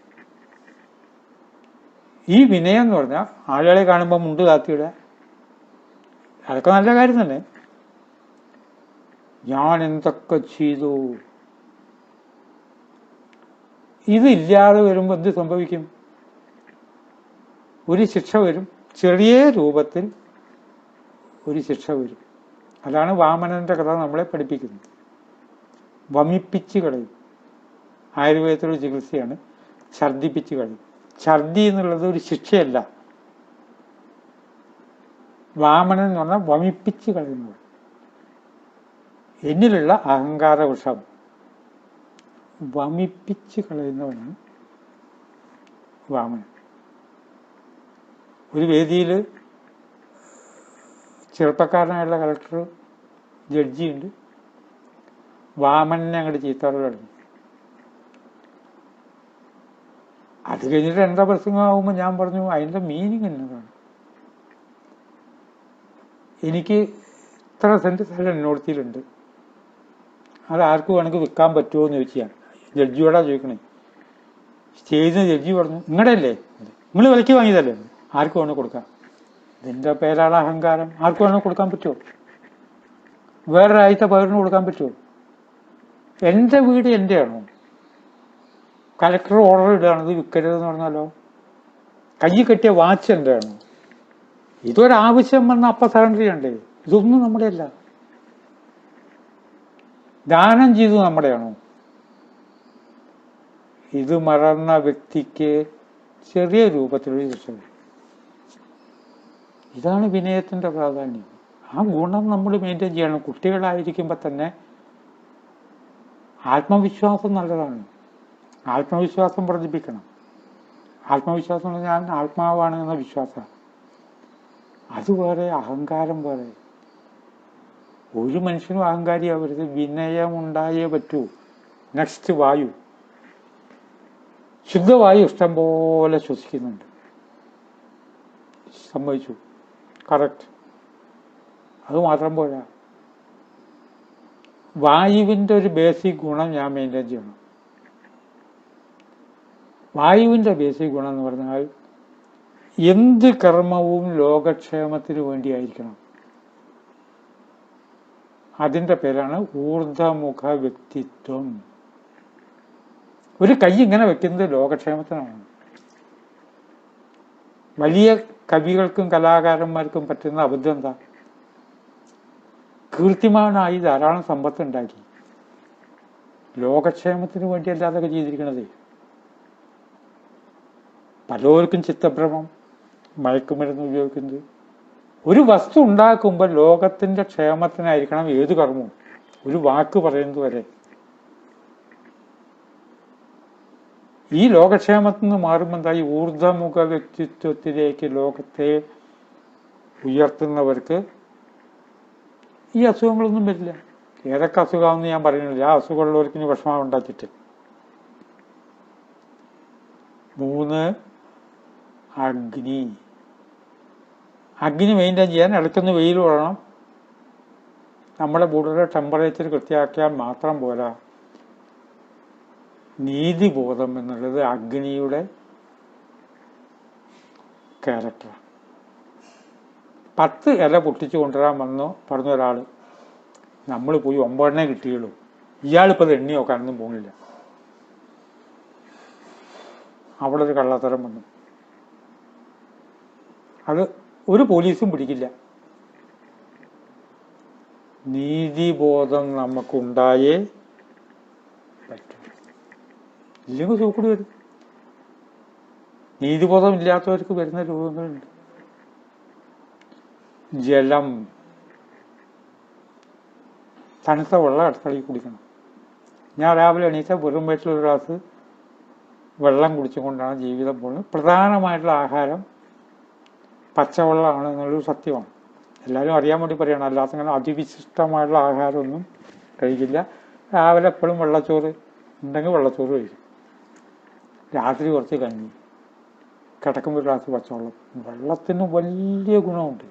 ഈ വിനയം എന്ന് പറഞ്ഞാൽ ആളുകളെ കാണുമ്പോൾ മുണ്ട് കാത്തിയിടുക, അതൊക്കെ നല്ല കാര്യം തന്നെ. ഞാൻ എന്തൊക്കെ ചെയ്തു, ഇതില്ലാതെ വരുമ്പോൾ എന്ത് സംഭവിക്കും? ഒരു ശിക്ഷ വരും, ചെറിയ രൂപത്തിൽ ഒരു ശിക്ഷ വരും. അതാണ് വാമനന്റെ കഥ നമ്മളെ പഠിപ്പിക്കുന്നത്. വമിപ്പിച്ച് കളയും. ആയുർവേദത്തിലൊരു ചികിത്സയാണ് ഛർദിപ്പിച്ച് കളയും. ഛർദി എന്നുള്ളത് ഒരു ശിക്ഷയല്ല. വാമനൻ എന്ന് പറഞ്ഞാൽ വമിപ്പിച്ച് കളയുന്നത്. എന്നിലുള്ള അഹങ്കാര വിഷം വമിപ്പിച്ച് കളയുന്നവനാണ് വാമനൻ. ഒരു വേദിയിൽ ചെറുപ്പക്കാരനായുള്ള കളക്ടർ ജഡ്ജിയുണ്ട്. വാമനെ അങ്ങോട്ട് ചീത്തറ കഴിഞ്ഞു. അത് കഴിഞ്ഞിട്ട് എന്താ പ്രസംഗമാകുമ്പോൾ ഞാൻ പറഞ്ഞു, അതിൻ്റെ മീനിങ് എന്നതാണ്. എനിക്ക് ഇത്ര സെന്റ് സ്ഥലം എന്നോടത്തിയിലുണ്ട്, അത് ആർക്കും വേണമെങ്കിൽ വിൽക്കാൻ പറ്റുമോ എന്ന് ചോദിച്ചാൽ ജഡ്ജിയോടാ ചോദിക്കണേ. സ്റ്റേജിന് ജഡ്ജി പറഞ്ഞു, നിങ്ങളുടെയല്ലേ, നിങ്ങൾ വിലയ്ക്ക് വാങ്ങിയതല്ലേ, ആർക്ക് വേണമെങ്കിൽ കൊടുക്കാം. ഇതിൻ്റെ പേരാണ് അഹങ്കാരം. ആർക്ക് വേണമെങ്കിൽ കൊടുക്കാൻ പറ്റുമോ? വേറൊരാഴ്ച പകർന്ന് കൊടുക്കാൻ പറ്റുമോ? എൻ്റെ വീട് എൻ്റെയാണോ? കലക്ടർ ഓർഡർ ഇടുകയാണ് ഇത് വിൽക്കരുതെന്ന് പറഞ്ഞാലോ? കൈ കെട്ടിയ വാച്ച് എൻ്റെയാണോ? ഇതൊരാവശ്യം വന്ന അപ്പം സറണ്ടർ ചെയ്യണ്ടേ? ഇതൊന്നും നമ്മുടെയല്ല. ദാനം ചെയ്തു നമ്മുടെയാണോ? ഇത് മറന്ന വ്യക്തിക്ക് ചെറിയ രൂപത്തിലൊരു ശിക്ഷ. ഇതാണ് വിനയത്തിന്റെ പ്രാധാന്യം. ആ ഗുണം നമ്മൾ മെയിൻറ്റെയിൻ ചെയ്യണം. കുട്ടികളായിരിക്കുമ്പോൾ തന്നെ ആത്മവിശ്വാസം നല്ലതാണ്. ആത്മവിശ്വാസം വർദ്ധിപ്പിക്കണം. ആത്മവിശ്വാസം എന്ന് പറഞ്ഞാൽ ഞാൻ ആത്മാവാണ് എന്ന വിശ്വാസം. അത് വേറെ, അഹങ്കാരം വേറെ. ഒരു മനുഷ്യനും അഹങ്കാരിയാവരുത്. വിനയമുണ്ടായേ പറ്റൂ. നെക്സ്റ്റ് വായു. ശുദ്ധവായു ഇഷ്ടം പോലെ ശ്വസിക്കുന്നുണ്ട്. സമ്മതിച്ചു, കറക്റ്റ്. അത് മാത്രം പോരാ, വായുവിൻ്റെ ഒരു ബേസിക് ഗുണം ഞാൻ മെയിൻറ്റെയിൻ ചെയ്യണം. വായുവിൻ്റെ ബേസിക് ഗുണം എന്ന് പറഞ്ഞാൽ എന്ത് കർമ്മവും ലോകക്ഷേമത്തിന് വേണ്ടിയായിരിക്കണം. അതിൻ്റെ പേരാണ് ഊർധമുഖ വ്യക്തിത്വം. ഒരു കൈ ഇങ്ങനെ വെക്കുന്നത് ലോകക്ഷേമത്തിനാണ്. വലിയ കവികൾക്കും കലാകാരന്മാർക്കും പറ്റുന്ന അബദ്ധം എന്താ? കീർത്തിമാനായി ധാരാളം സമ്പത്ത് ഉണ്ടാക്കി. ലോകക്ഷേമത്തിന് വേണ്ടിയല്ല അതൊക്കെ ചെയ്തിരിക്കണത്. പലർക്കും ചിത്തഭ്രമം, മയക്കുമരുന്ന് ഉപയോഗിക്കുന്നത്. ഒരു വസ്തു ഉണ്ടാക്കുമ്പോൾ ലോകത്തിന്റെ ക്ഷേമത്തിനായിരിക്കണം ഏത് കർമ്മവും. ഒരു വാക്ക് പറയുന്നത് വരെ. ഈ ലോകക്ഷേമത്തിൽ നിന്ന് മാറുമ്പോൾ എന്താ? ഈ ഊർധമുഖ വ്യക്തിത്വത്തിലേക്ക് ലോകത്തെ ഉയർത്തുന്നവർക്ക് ഈ അസുഖങ്ങളൊന്നും വരില്ല. ഏതൊക്കെ അസുഖമാണെന്ന് ഞാൻ പറയുന്നില്ല. ആ അസുഖമുള്ളവർക്ക് ഇനി വിഷമം ഉണ്ടാക്കിയിട്ട്. 3 അഗ്നി. അഗ്നി മെയിൻറ്റെയിൻ ചെയ്യാൻ ഇടയ്ക്കൊന്ന് വെയിൽ കൊള്ളണം. നമ്മുടെ ബോഡിയുടെ ടെമ്പറേച്ചർ കൃത്യമാക്കിയാൽ മാത്രം പോരാ. നീതിബോധം എന്നുള്ളത് അഗ്നിയുടെ ക്യാരക്ടറാണ്. 10 ഇല പൊട്ടിച്ചു കൊണ്ടുവരാൻ പറഞ്ഞ ഒരാൾ, നമ്മൾ പോയി 9 കിട്ടിയുള്ളൂ. ഇയാളിപ്പോൾ അത് എണ്ണി നോക്കാനൊന്നും പോകുന്നില്ല. അവിടെ ഒരു കള്ളത്തരം വന്നു. അത് ഒരു പോലീസും പിടിക്കില്ല. നീതിബോധം നമുക്കുണ്ടായേ പറ്റും, ഇല്ലെങ്കിൽ സൂക്കട് വരും. നീതിബോധം ഇല്ലാത്തവർക്ക് വരുന്ന രോഗങ്ങളുണ്ട്. ജലം, തണുത്ത വെള്ളം അടുക്കളയിൽ കുടിക്കണം. ഞാൻ രാവിലെ എണീറ്റാൽ വെറും വയറ്റിലൊരു ഗ്ലാസ് വെള്ളം കുടിച്ചുകൊണ്ടാണ് ജീവിതം പോകുന്നത്. പ്രധാനമായിട്ടുള്ള ആഹാരം പച്ചവെള്ളമാണ് എന്നുള്ളൊരു സത്യമാണ്. എല്ലാവരും അറിയാൻ വേണ്ടി പറയുകയാണ്. അല്ലാത്ത അങ്ങനെ അതിവിശിഷ്ടമായിട്ടുള്ള ആഹാരമൊന്നും കഴിക്കില്ല. രാവിലെ എപ്പോഴും വെള്ളച്ചോറ് ഉണ്ടെങ്കിൽ വെള്ളച്ചോറ് കഴിക്കും. രാത്രി കുറച്ച് കഞ്ഞി, കിടക്കുമ്പോൾ ഒരു ഗ്ലാസ് പച്ചവെള്ളം. വെള്ളത്തിന് വലിയ ഗുണമുണ്ട്.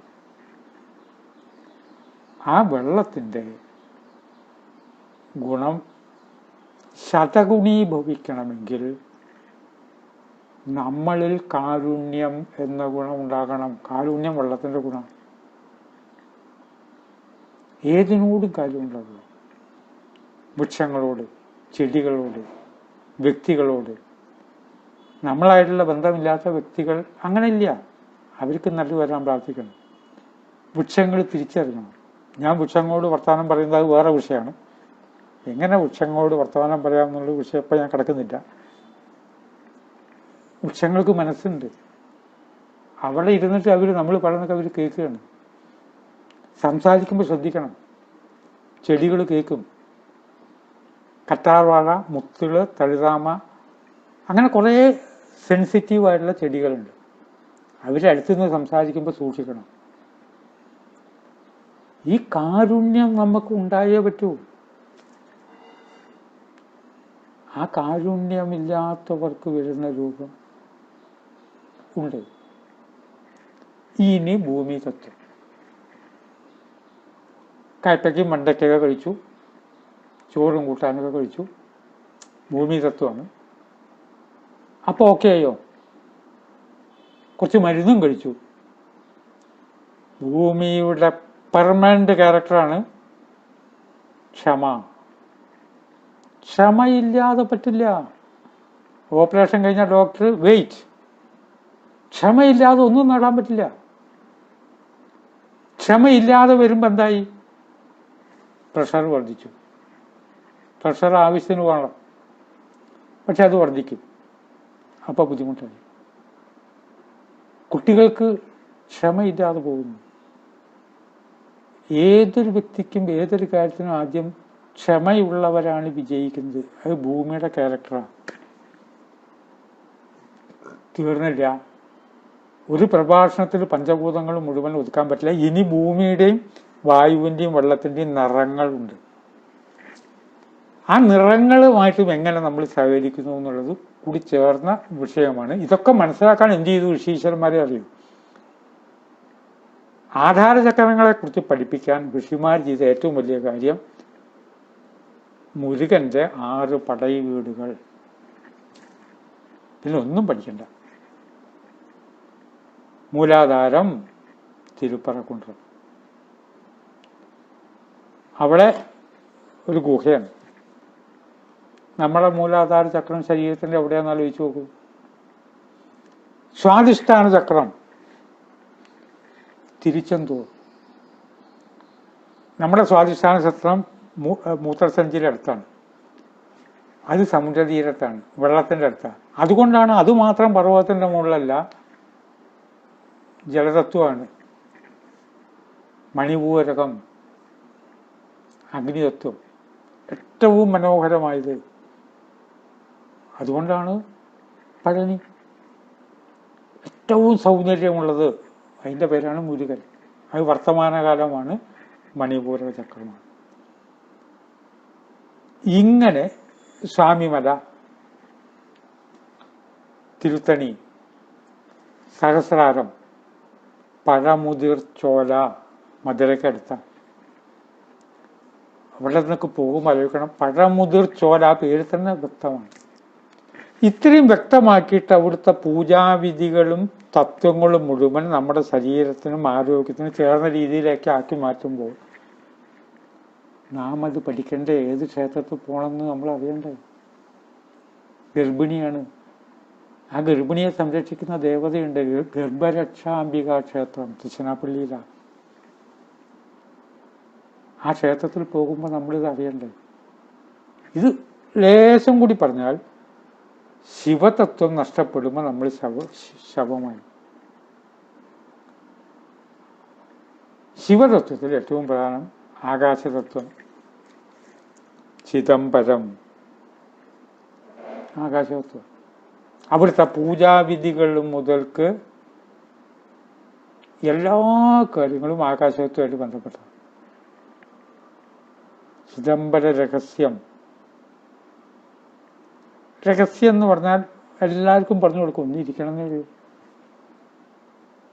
ആ വെള്ളത്തിൻ്റെ ഗുണം ശതഗുണീഭവിക്കണമെങ്കിൽ നമ്മളിൽ കാരുണ്യം എന്ന ഗുണം ഉണ്ടാകണം. കാരുണ്യം വെള്ളത്തിൻ്റെ ഗുണം. ഏതിനോടും കാര്യം ഉണ്ടാകും. വൃക്ഷങ്ങളോട്, ചെടികളോട്, വ്യക്തികളോട്. നമ്മളായിട്ടുള്ള ബന്ധമില്ലാത്ത വ്യക്തികൾ അങ്ങനെയില്ല. അവർക്ക് നല്ലത് വരാൻ പ്രാർത്ഥിക്കണം. വൃക്ഷങ്ങൾ തിരിച്ചറിയണം. ഞാൻ വൃക്ഷങ്ങളോട് വർത്തമാനം പറയുന്നത് അത് വേറെ വിഷയമാണ്. എങ്ങനെ വൃക്ഷങ്ങളോട് വർത്തമാനം പറയാമെന്നുള്ള വിഷയം ഇപ്പം ഞാൻ കിടക്കുന്നില്ല. വൃക്ഷങ്ങൾക്ക് മനസ്സുണ്ട്. അവിടെ ഇരുന്നിട്ട് നമ്മൾ പറയുന്നതൊക്കെ അവർ കേൾക്കുകയാണ്. സംസാരിക്കുമ്പോൾ ശ്രദ്ധിക്കണം. ചെടികൾ കേൾക്കും. കറ്റാർവാഴ, മുത്തുള്, തളിതാമ, അങ്ങനെ കുറേ സെൻസിറ്റീവായിട്ടുള്ള ചെടികളുണ്ട്. അവരടുത്തുനിന്ന് സംസാരിക്കുമ്പോൾ സൂക്ഷിക്കണം. ഈ കാരുണ്യം നമുക്ക് ഉണ്ടായേ പറ്റൂ. ആ കാരുണ്യമില്ലാത്തവർക്ക് വരുന്ന രൂപം ഉണ്ട്. ഇനി ഭൂമി തത്വം. കയപ്പയ്ക്കും മണ്ടയ്ക്കൊക്കെ കഴിച്ചു, ചോറും കൂട്ടാനൊക്കെ കഴിച്ചു. ഭൂമി തത്വമാണ്. അപ്പോൾ ഓക്കെ ആയോ? കുറച്ച് മരുന്നും കഴിച്ചു. ഭൂമിയുടെ പെർമനന്റ് ക്യാരക്ടറാണ് ക്ഷമ. ക്ഷമയില്ലാതെ പറ്റില്ല. ഓപ്പറേഷൻ കഴിഞ്ഞ ഡോക്ടർ വെയിറ്റ്. ക്ഷമയില്ലാതെ ഒന്നും നേടാൻ പറ്റില്ല. ക്ഷമയില്ലാതെ വരുമ്പോൾ എന്തായി? പ്രഷർ വർദ്ധിച്ചു. പ്രഷർ ആവശ്യത്തിന് വേണം, പക്ഷെ അത് വർദ്ധിക്കും. അപ്പോൾ ബുദ്ധിമുട്ടായി. കുട്ടികൾക്ക് ക്ഷമയില്ലാതെ പോകുന്നു. ഏതൊരു വ്യക്തിക്കും ഏതൊരു കാര്യത്തിനും ആദ്യം ക്ഷമയുള്ളവരാണ് വിജയിക്കുന്നത്. അത് ഭൂമിയുടെ ക്യാരക്ടറാണ്. തീർന്നില്ല. ഒരു പ്രഭാഷണത്തിൽ പഞ്ചഭൂതങ്ങൾ മുഴുവൻ ഒതുക്കാൻ പറ്റില്ല. ഇനി ഭൂമിയുടെയും വായുവിൻ്റെയും വെള്ളത്തിൻ്റെയും നിറങ്ങളുണ്ട്. ആ നിറങ്ങളുമായിട്ടും എങ്ങനെ നമ്മൾ സഹകരിക്കുന്നു എന്നുള്ളത് കൂടി ചേർന്ന വിഷയമാണ്. ഇതൊക്കെ മനസ്സിലാക്കാൻ എന്ത് ചെയ്തു? ഋഷീശ്വരന്മാരെ അറിയൂ. ആധാരചക്രങ്ങളെക്കുറിച്ച് പഠിപ്പിക്കാൻ ഋഷിമാർ ചെയ്ത ഏറ്റവും വലിയ കാര്യം മുരുകൻ്റെ 6 പടൈ വീടുകൾ. ഇതിലൊന്നും പഠിക്കണ്ട. മൂലാധാരം തിരുപ്പറക്കുണ്ട്രം. അവിടെ ഒരു ഗുഹയാണ്. നമ്മുടെ മൂലാധാര ചക്രം ശരീരത്തിൻ്റെ എവിടെയാണെന്ന് ആലോചിച്ച് നോക്കൂ. സ്വാധിഷ്ഠാന ചക്രം തിരിച്ചെന്തൂർ. നമ്മുടെ സ്വാധിഷ്ഠാന ചക്രം മൂത്രസഞ്ചിയുടെ അടുത്താണ്. അത് സമുദ്രതീരത്താണ്, വെള്ളത്തിൻ്റെ അടുത്താണ്. അതുകൊണ്ടാണ് അതുമാത്രം പർവ്വതത്തിൻ്റെ മുകളിലല്ല, ജലതത്വമാണ്. മണിപൂരകം അഗ്നിതത്വം ഏറ്റവും മനോഹരമായത്. അതുകൊണ്ടാണ് പഴനി ഏറ്റവും സൗന്ദര്യമുള്ളത്. അതിൻ്റെ പേരാണ് മുരുകൻ. അത് വർത്തമാനകാലമാണ്, മണിപൂരക ചക്രമാണ്. ഇങ്ങനെ സ്വാമിമല, തിരുത്തണി, സഹസ്രാരം പഴമുതിർ ചോല മധുരക്കടുത്ത. അവിടെ നിന്നൊക്കെ പോകുമ്പോൾ ആലോചിക്കണം, പഴമുതിർ ചോല ആ പേര് തന്നെ വ്യക്തമാണ്. ഇത്രയും വ്യക്തമാക്കിയിട്ട് അവിടുത്തെ പൂജാവിധികളും തത്വങ്ങളും മുഴുവൻ നമ്മുടെ ശരീരത്തിനും ആരോഗ്യത്തിനും ചേർന്ന രീതിയിലേക്ക് ആക്കി മാറ്റുമ്പോൾ നാം അത് പഠിക്കേണ്ട ഏത് ക്ഷേത്രത്തിൽ പോകണമെന്ന് നമ്മൾ അറിയണ്ടേ? ഗർഭിണിയാണ്, ആ ഗർഭിണിയെ സംരക്ഷിക്കുന്ന ദേവതയുണ്ട്, ഗർഭരക്ഷാംബിക ക്ഷേത്രം തിരുച്ചിനാപ്പള്ളിയിലാണ്. ആ ക്ഷേത്രത്തിൽ പോകുമ്പോൾ നമ്മളിത് അറിയണ്ടേ? ഇത് ലേശം കൂടി പറഞ്ഞാൽ ശിവതത്വം നഷ്ടപ്പെടുമ്പോൾ നമ്മൾ ശവമായി. ശിവതത്വത്തിൽ ഏറ്റവും പ്രധാനം ആകാശതത്വം, ചിദംബരം, ആകാശതത്വം. അവിടുത്തെ പൂജാവിധികൾ മുതൽക്ക് എല്ലാ കാര്യങ്ങളും ആകാശത്വമായിട്ട് ബന്ധപ്പെട്ടതാണ്. ചിദംബര രഹസ്യം, രഹസ്യം എന്ന് പറഞ്ഞാൽ എല്ലാവർക്കും പറഞ്ഞു കൊടുക്കും, ഒന്നിരിക്കണമെന്നേ ഉള്ളൂ.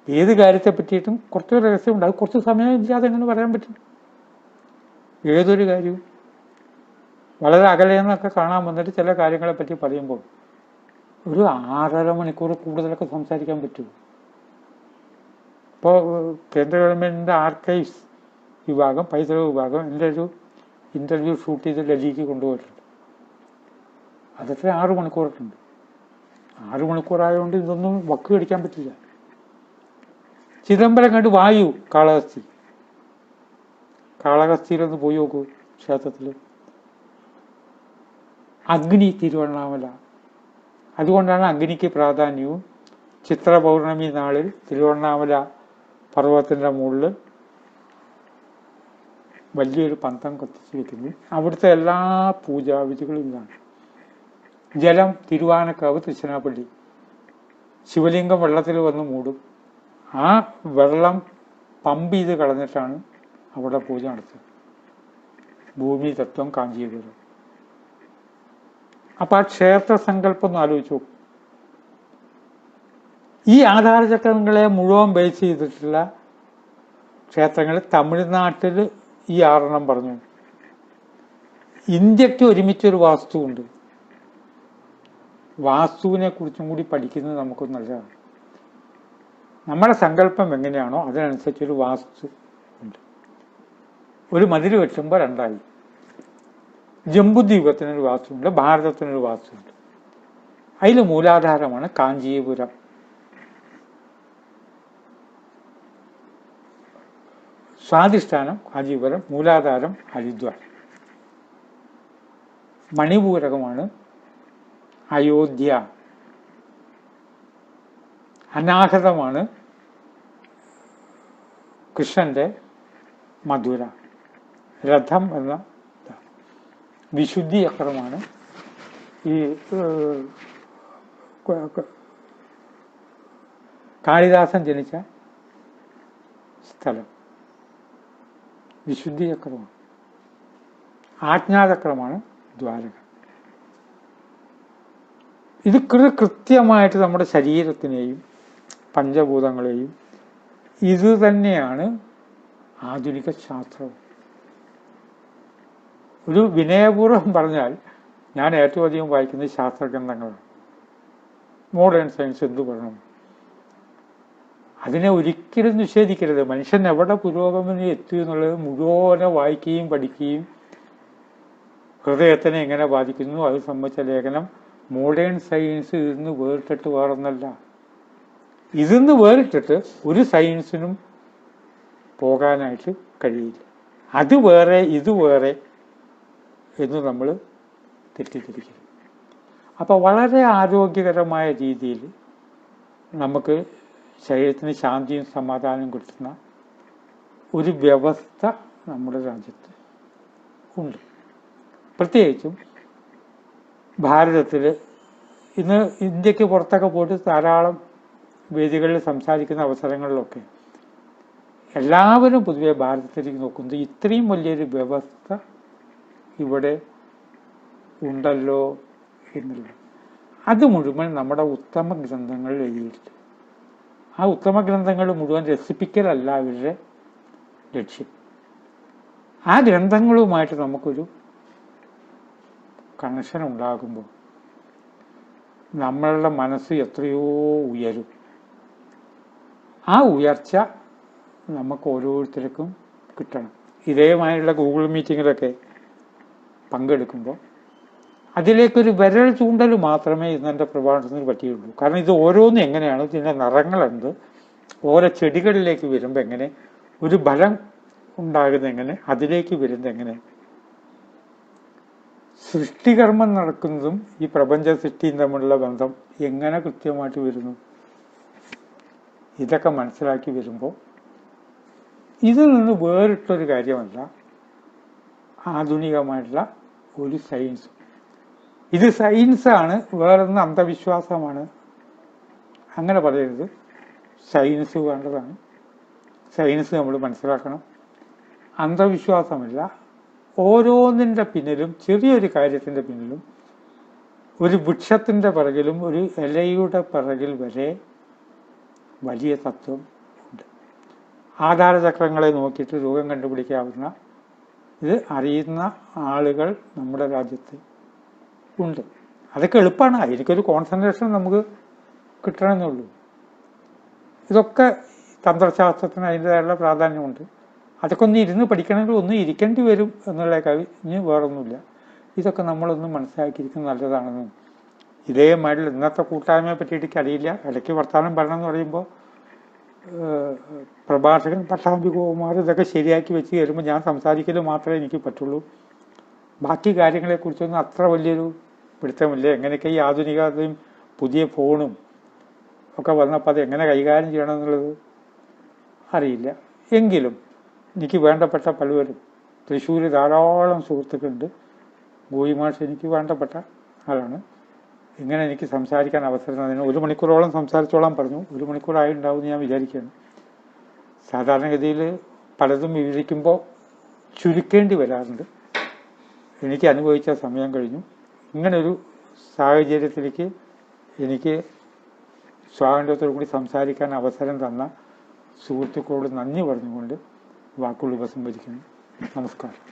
ഏത് കാര്യത്തെ പറ്റിയിട്ടും കുറച്ച് രഹസ്യം ഉണ്ട്. അത് കുറച്ച് സമയം ഇല്ലാതെ എങ്ങനെ പറയാൻ പറ്റും? ഏതൊരു കാര്യവും വളരെ അകലെയെന്നൊക്കെ കാണാൻ വന്നിട്ട് ചില കാര്യങ്ങളെ പറ്റി പറയുമ്പോൾ ഒരു 6.5 മണിക്കൂർ കൂടുതലൊക്കെ സംസാരിക്കാൻ പറ്റുമോ? ഇപ്പോൾ കേന്ദ്ര ഗവൺമെൻറ്റിൻ്റെ ആർക്കൈവ്സ് വിഭാഗം, പൈതൃക വിഭാഗം എൻ്റെ ഒരു ഇൻ്റർവ്യൂ ഷൂട്ട് ചെയ്ത് ഡൽഹിക്ക് കൊണ്ടുപോയിട്ടുണ്ട്. അതൊക്കെ 6 മണിക്കൂറൊക്കെയുണ്ട്. 6 മണിക്കൂറായതുകൊണ്ട് ഇതൊന്നും വക്ക് കടിക്കാൻ പറ്റില്ല. ചിദംബരം കണ്ട് വായു കാളഹസ്തി, കാളഹസ്തിയിലൊന്ന് പോയി നോക്കൂ ക്ഷേത്രത്തിൽ. അഗ്നി തിരുവണ്ണാമല, അതുകൊണ്ടാണ് അഗ്നിക്ക് പ്രാധാന്യവും. ചിത്ര പൗർണമി നാളിൽ തിരുവണ്ണാമല പർവ്വതത്തിൻ്റെ മുകളിൽ വലിയൊരു പന്തം കത്തിച്ച് വെക്കുന്നു. അവിടുത്തെ എല്ലാ പൂജാവിധികളും ഇതാണ്. ജലം തിരുവാനക്കാവ് തിരുച്ചിനാപ്പള്ളി, ശിവലിംഗം വെള്ളത്തിൽ വന്ന് മൂടും. ആ വെള്ളം പമ്പ് ചെയ്ത് കളഞ്ഞിട്ടാണ് അവിടെ പൂജ നടത്തുന്നത്. ഭൂമി തത്വം കാഞ്ചീപുരം. അപ്പം ആ ക്ഷേത്ര സങ്കല്പം ഒന്ന് ആലോചിച്ചു. ഈ ആധാരചക്രങ്ങളെ മുഴുവൻ ബേസ് ചെയ്തിട്ടുള്ള ക്ഷേത്രങ്ങൾ തമിഴ്നാട്ടിൽ ഈ 6 പറഞ്ഞു. ഇന്ത്യക്ക് ഒരുമിച്ചൊരു വാസ്തുവുണ്ട്. വാസ്തുവിനെ കുറിച്ചും കൂടി പഠിക്കുന്നത് നമുക്ക് നല്ലതാണ്. നമ്മുടെ സങ്കല്പം എങ്ങനെയാണോ അതിനനുസരിച്ചൊരു വാസ്തു ഉണ്ട്. ഒരു മതിൽ വെട്ടുമ്പോൾ 2 ജംബുദ്വീപത്തിനൊരു വാസ്തുണ്ട്, ഭാരതത്തിനൊരു വാസ്തുണ്ട്. അതിൽ മൂലാധാരമാണ് കാഞ്ചീപുരം. സ്വാധിഷ്ഠാനം കാഞ്ചീപുരം, മൂലാധാരം ഹരിദ്വാർ. മണിപൂരകമാണ് അയോധ്യ. അനാഹതമാണ് കൃഷ്ണന്റെ മധുര. രഥം എന്ന വിശുദ്ധി ചക്രമാണ് ഈ കാളിദാസൻ ജനിച്ച സ്ഥലം. വിശുദ്ധി ചക്രമാണ്. ആജ്ഞാചക്രമാണ് ദ്വാരക. ഇത് കൃത്യമായിട്ട് നമ്മുടെ ശരീരത്തിനെയും പഞ്ചഭൂതങ്ങളെയും ഇത് തന്നെയാണ് ആധുനിക ശാസ്ത്രവും. ഒരു വിനയപൂർവ്വം പറഞ്ഞാൽ ഞാൻ ഏറ്റവും അധികം വായിക്കുന്നത് ശാസ്ത്രഗ്രന്ഥങ്ങളാണ്. മോഡേൺ സയൻസ് എന്തു പറയണം, അതിനെ ഒരിക്കലും നിഷേധിക്കരുത്. മനുഷ്യൻ എവിടെ പുരോഗമനം എത്തി എന്നുള്ളത് മുഴുവനെ വായിക്കുകയും പഠിക്കുകയും ഹൃദയത്തിനെ എങ്ങനെ ബാധിക്കുന്നു അത് സംബന്ധിച്ച ലേഖനം. മോഡേൺ സയൻസ് ഇതിന്ന് വേറിട്ടിട്ട് വേറൊന്നല്ല. ഇതിന്ന് വേറിട്ടിട്ട് ഒരു സയൻസിനും പോകാനായിട്ട് കഴിയില്ല. അത് വേറെ ഇത് വേറെ എന്ന് നമ്മൾ തെറ്റിദ്ധരിക്കുന്നു. അപ്പോൾ വളരെ ആരോഗ്യകരമായ രീതിയിൽ നമുക്ക് ശരീരത്തിന് ശാന്തിയും സമാധാനവും കിട്ടുന്ന ഒരു വ്യവസ്ഥ നമ്മുടെ രാജ്യത്ത് ഉണ്ട്. പ്രത്യേകിച്ചും ഭാരതത്തിൽ ഇന്ന് ഇന്ത്യക്ക് പുറത്തൊക്കെ പോയിട്ട് ധാരാളം വേദികളിൽ സംസാരിക്കുന്ന അവസരങ്ങളിലൊക്കെ എല്ലാവരും പൊതുവെ ഭാരതത്തിലേക്ക് നോക്കുന്നത് ഇത്രയും വലിയൊരു വ്യവസ്ഥ ഇവിടെ ഉണ്ടല്ലോ എന്നുള്ളത്. അത് മുഴുവൻ നമ്മുടെ ഉത്തമ ഗ്രന്ഥങ്ങളിൽ എഴുതിയിട്ടുണ്ട്. ആ ഉത്തമ ഗ്രന്ഥങ്ങൾ മുഴുവൻ രസിപ്പിക്കലല്ല അവരുടെ ലക്ഷ്യം. ആ ഗ്രന്ഥങ്ങളുമായിട്ട് നമുക്കൊരു കണക്ഷൻ ഉണ്ടാകുമ്പോൾ നമ്മളുടെ മനസ്സ് എത്രയോ ഉയരും. ആ ഉയർച്ച നമുക്ക് ഓരോരുത്തർക്കും കിട്ടണം. ഇതേമാതിരിയുള്ള ഗൂഗിൾ മീറ്റിങ്ങിലൊക്കെ പങ്കെടുക്കുമ്പോൾ അതിലേക്കൊരു വിരൽ ചൂണ്ടൽ മാത്രമേ ഇന്നെൻ്റെ പ്രഭാഷണത്തിന് പറ്റിയുള്ളൂ. കാരണം ഇത് ഓരോന്നും എങ്ങനെയാണ്, ഇതിൻ്റെ നിറങ്ങളുണ്ട്, ഓരോ ചെടികളിലേക്ക് വരുമ്പോൾ എങ്ങനെ ഒരു ബലം ഉണ്ടാകുന്നത്, എങ്ങനെ അതിലേക്ക് വരുന്നത്, എങ്ങനെ സൃഷ്ടികർമ്മം നടക്കുന്നതും ഈ പ്രപഞ്ച സൃഷ്ടിയും തമ്മിലുള്ള ബന്ധം എങ്ങനെ കൃത്യമായിട്ട് വരുന്നു, ഇതൊക്കെ മനസ്സിലാക്കി വരുമ്പോൾ ഇതിൽ നിന്ന് വേറിട്ടൊരു കാര്യമല്ല ആധുനികമായിട്ടുള്ള ഒരു സയൻസ്. ഇത് സയൻസാണ്, വേറൊന്ന് അന്ധവിശ്വാസമാണ്. അങ്ങനെ പറയരുത്. സയൻസ് വേണ്ടതാണ്. സയൻസ് നമ്മൾ മനസ്സിലാക്കണം. അന്ധവിശ്വാസമല്ല. ഓരോന്നിൻ്റെ പിന്നിലും, ചെറിയൊരു കാര്യത്തിൻ്റെ പിന്നിലും, ഒരു വൃക്ഷത്തിൻ്റെ പിറകിലും ഒരു ഇലയുടെ പിറകിൽ വരെ വലിയ തത്വം ഉണ്ട്. ആധാരചക്രങ്ങളെ നോക്കിയിട്ട് രോഗം കണ്ടുപിടിക്കാവുന്ന ഇത് അറിയുന്ന ആളുകൾ നമ്മുടെ രാജ്യത്ത് ഉണ്ട്. അതൊക്കെ എളുപ്പമാണ്. അതിലേക്കൊരു കോൺസെൻട്രേഷൻ നമുക്ക് കിട്ടണമെന്നുള്ളൂ. ഇതൊക്കെ തന്ത്രശാസ്ത്രത്തിന് അതിൻ്റെതായുള്ള പ്രാധാന്യമുണ്ട്. അതൊക്കെ ഒന്ന് ഇരുന്ന് പഠിക്കണമെങ്കിൽ ഒന്ന് ഇരിക്കേണ്ടി വരും എന്നുള്ള കഴിഞ്ഞ് വേറൊന്നുമില്ല. ഇതൊക്കെ നമ്മളൊന്ന് മനസ്സിലാക്കിയിരിക്കുന്നത് നല്ലതാണെന്നും ഇതേമാതിരി ഇന്നത്തെ കൂട്ടായ്മയെ പറ്റിയിട്ട് എനിക്കറിയില്ല. ഇടയ്ക്ക് വർത്തമാനം പറയണമെന്ന് പറയുമ്പോൾ പ്രഭാഷകൻ പട്ടാഭികുമാർ ഇതൊക്കെ ശരിയാക്കി വെച്ച് തരുമ്പോൾ ഞാൻ സംസാരിക്കൽ മാത്രമേ എനിക്ക് പറ്റുള്ളൂ. ബാക്കി കാര്യങ്ങളെക്കുറിച്ചൊന്നും അത്ര വലിയൊരു പിടുത്തമില്ല. എങ്ങനെയൊക്കെ ഈ ആധുനികതയും പുതിയ ഫോണും ഒക്കെ വന്നപ്പോൾ അത് എങ്ങനെ കൈകാര്യം ചെയ്യണമെന്നുള്ളത് അറിയില്ല. എങ്കിലും എനിക്ക് വേണ്ടപ്പെട്ട പലവരും തൃശ്ശൂർ ധാരാളം സുഹൃത്തുക്കളുണ്ട്. ഗോയിമാഷ് എനിക്ക് വേണ്ടപ്പെട്ട ആളാണ്. ഇങ്ങനെ എനിക്ക് സംസാരിക്കാൻ അവസരം അതിന് 1 മണിക്കൂറോളം സംസാരിച്ചോളാൻ പറഞ്ഞു. 1 മണിക്കൂറായി ഉണ്ടാവും എന്ന് ഞാൻ വിചാരിക്കുകയാണ്. സാധാരണഗതിയിൽ പലതും വിവരിക്കുമ്പോൾ ചുരുക്കേണ്ടി വരാറുണ്ട്. എനിക്ക് അനുഭവിച്ച സമയം കഴിഞ്ഞു. ഇങ്ങനൊരു സാഹചര്യത്തിലേക്ക് എനിക്ക് സ്വാതന്ത്ര്യത്തോടു കൂടി സംസാരിക്കാൻ അവസരം തന്ന സുഹൃത്തുക്കളോട് നന്ദി പറഞ്ഞുകൊണ്ട് വാക്കുകൾ ഉപസംഹരിക്കുന്നു. നമസ്കാരം.